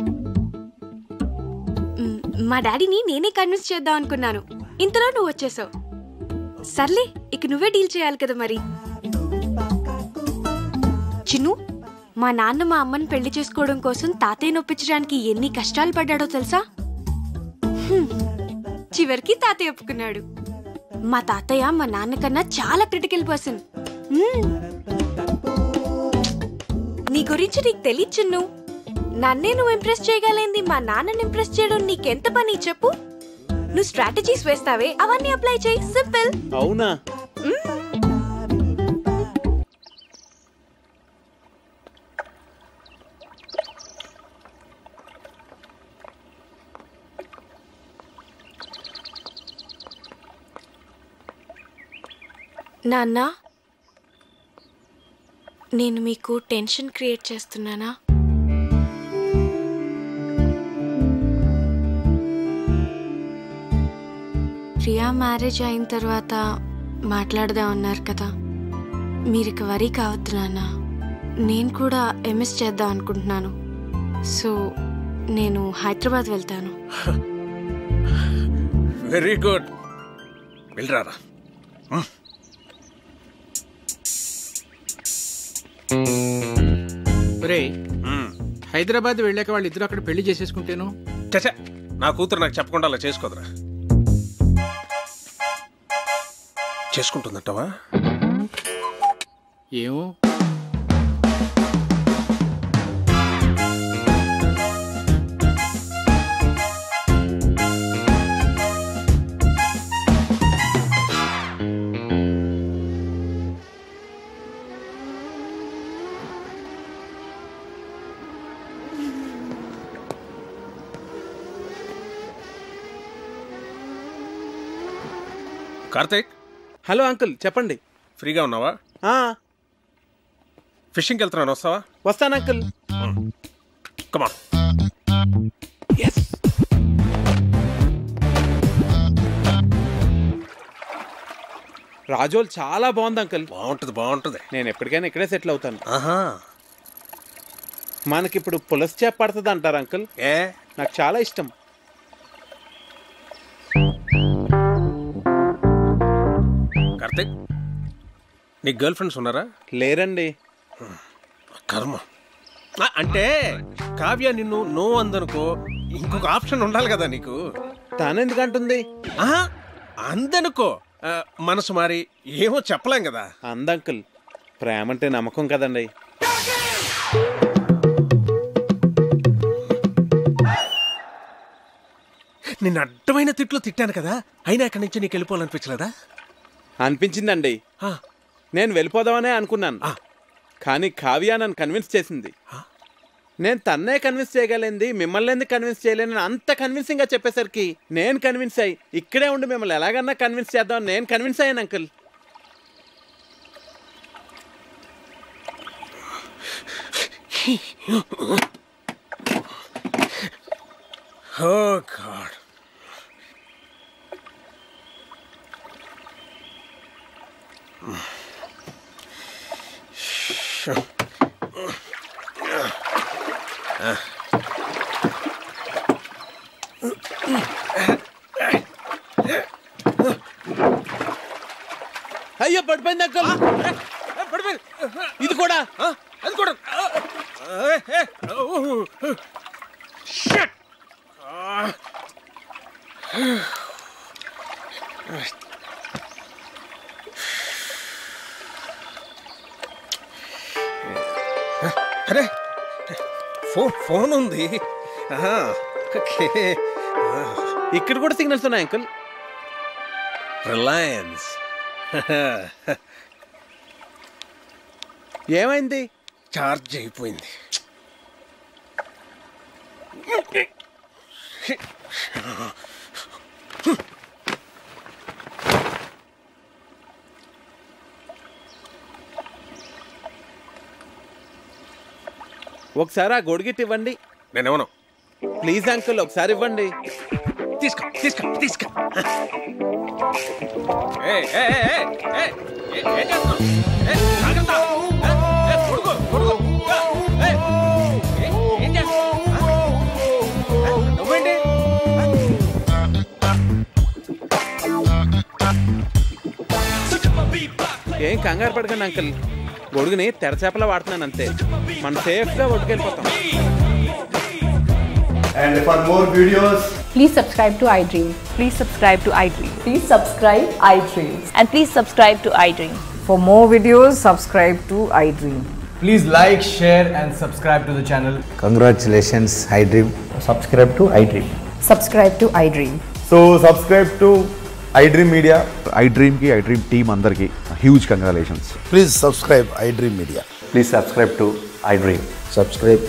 మా డాడీని నేనే కన్విన్స్ చేద్దాం అనుకున్నాను. ఇంతలో నువ్వు వచ్చేసావు. సర్లే, ఇక నువ్వే డీల్ చేయాలి కదా మరి. చిన్ను, మా నాన్న మా అమ్మని పెళ్లి చేసుకోవడం కోసం తాతయ్య నొప్పించడానికి ఎన్ని కష్టాలు పడ్డాడో తెలుసా? చివరికి తాతయ్య ఒప్పుకున్నాడు. మా తాతయ్య మా నాన్నకన్నా చాలా క్రిటికల్ పర్సన్. నీ గురించి నీకు తెలియదు చిన్ను. నన్నే నువ్వు ఇంప్రెస్ చేయగలిగింది మా నాన్నని ఇంప్రెస్ చేయడం నీకెంత పని చెప్పు. నువ్వు స్ట్రాటజీస్ వేస్తావే, అవన్నీ అప్లై చేయి. సింపుల్. అవునా? నాన్న, నేను మీకు టెన్షన్ క్రియేట్ చేస్తున్నానా? ప్రియా మ్యారేజ్ అయిన తర్వాత మాట్లాడదాం అన్నారు కదా, మీరు ఇక వరీ కావద్దు నాన్న. నేను కూడా ఎంఎస్ చేద్దాం అనుకుంటున్నాను. సో నేను హైదరాబాద్ వెళ్తాను. Very good, వెళ్ళరారా. హైదరాబాద్ వెళ్ళాక వాళ్ళిద్దరు అక్కడ పెళ్లి చేసేసుకుంటేను. చచ్చా, నా కూతురు నాకు చెప్పకుండా అలా చేసుకోదురా. చేసుకుంటుందంటావా? ఏమో. కార్తీక్. హలో అంకుల్, చెప్పండి. ఫ్రీగా ఉన్నావా? ఫిషింగ్కి వెళ్తున్నాను, వస్తావా? వస్తాను అంకుల్. కమా. రాజోల్ చాలా బాగుంది అంకుల్. బాగుంటుంది. నేను ఎప్పటికైనా ఇక్కడే సెటిల్ అవుతాను. మనకిప్పుడు పులస చేప పడుతుంది అంటారు అంకుల్. నాకు చాలా ఇష్టం. కార్తీక్, నీకు గర్ల్ ఫ్రెండ్స్ ఉన్నారా? లేరండి. కర్మ. అంటే కావ్య నిన్ను నో అందనుకో, ఇంకొక ఆప్షన్ ఉండాలి కదా నీకు. తానెందుకంటుంది? అందనుకో, మనసు మారి ఏమో చెప్పలేం కదా. అందంకుల్, ప్రేమ అంటే నమ్మకం కదండి. నిన్ను అడ్డమైన తిట్లు తిట్టాను కదా, అయినా ఇక్కడి నుంచి నీకు వెళ్ళిపోవాలనిపించలేదా? అనిపించిందండి. నేను వెళ్ళిపోదామనే అనుకున్నాను, కానీ కావ్య నన్ను కన్విన్స్ చేసింది. నేను తన్నే కన్విన్స్ చేయగలిగింది, మిమ్మల్ని ఎందుకు కన్విన్స్ చేయలేను అంత కన్విన్సింగ్గా చెప్పేసరికి నేను కన్విన్స్ అయ్యి ఇక్కడే ఉండి మిమ్మల్ని ఎలాగన్నా కన్విన్స్ చేద్దామని నేను కన్విన్స్ అయ్యాను అంకుల్. Oh God. అయ్యో పడిపోయింది అంకుల్. ఇది కూడా అది కూడా. అరే ఫోన్ ఉంది. ఇక్కడ కూడా సిగ్నల్స్ ఉన్నాయి అంకుల్. రిలయన్స్. ఏమైంది? చార్జ్ అయిపోయింది. ఒకసారి ఆ గొడుగిట్ ఇవ్వండి. నేనేమను. ప్లీజ్ అంకుల్, ఒకసారి ఇవ్వండి. తీసుకో తీసుకో తీసుకో. నువ్వేంటి? ఏం కంగారు పడకండి అంకుల్, గొడుగుని తెరచేపలా వాడుతున్నాను అంతే. మనం సేఫ్గా ఒడ్డుకెళ్ళిపోతాం. And for more videos, please subscribe to iDream. Please subscribe to iDream. Please subscribe iDream. And please subscribe to iDream. For more videos, subscribe to iDream. please like, share and subscribe to the channel. Congratulations, iDream. Subscribe to iDream. Subscribe to iDream. So subscribe to iDream Media. iDream ki iDream team andarki huge congratulations. Please subscribe iDream Media. Please subscribe to iDream. Subscribe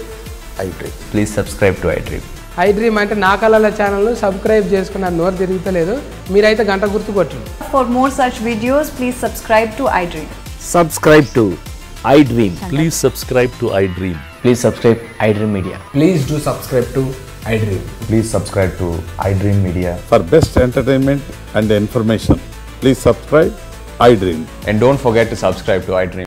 iDream. Please subscribe to iDream. iDream అంటే నా కళల ఛానల్ సబ్స్క్రైబ్ చేసుకున్న నోరు తిరుగుతలేదు, మీరైతే గంట గుర్తు కొట్టండి. For more such videos, please subscribe to iDream. Subscribe to iDream. Please subscribe to iDream. Please subscribe iDream Media. Please do subscribe to iDream. Please subscribe to iDream Media. For best entertainment and information, please subscribe iDream. And don't forget to subscribe to iDream.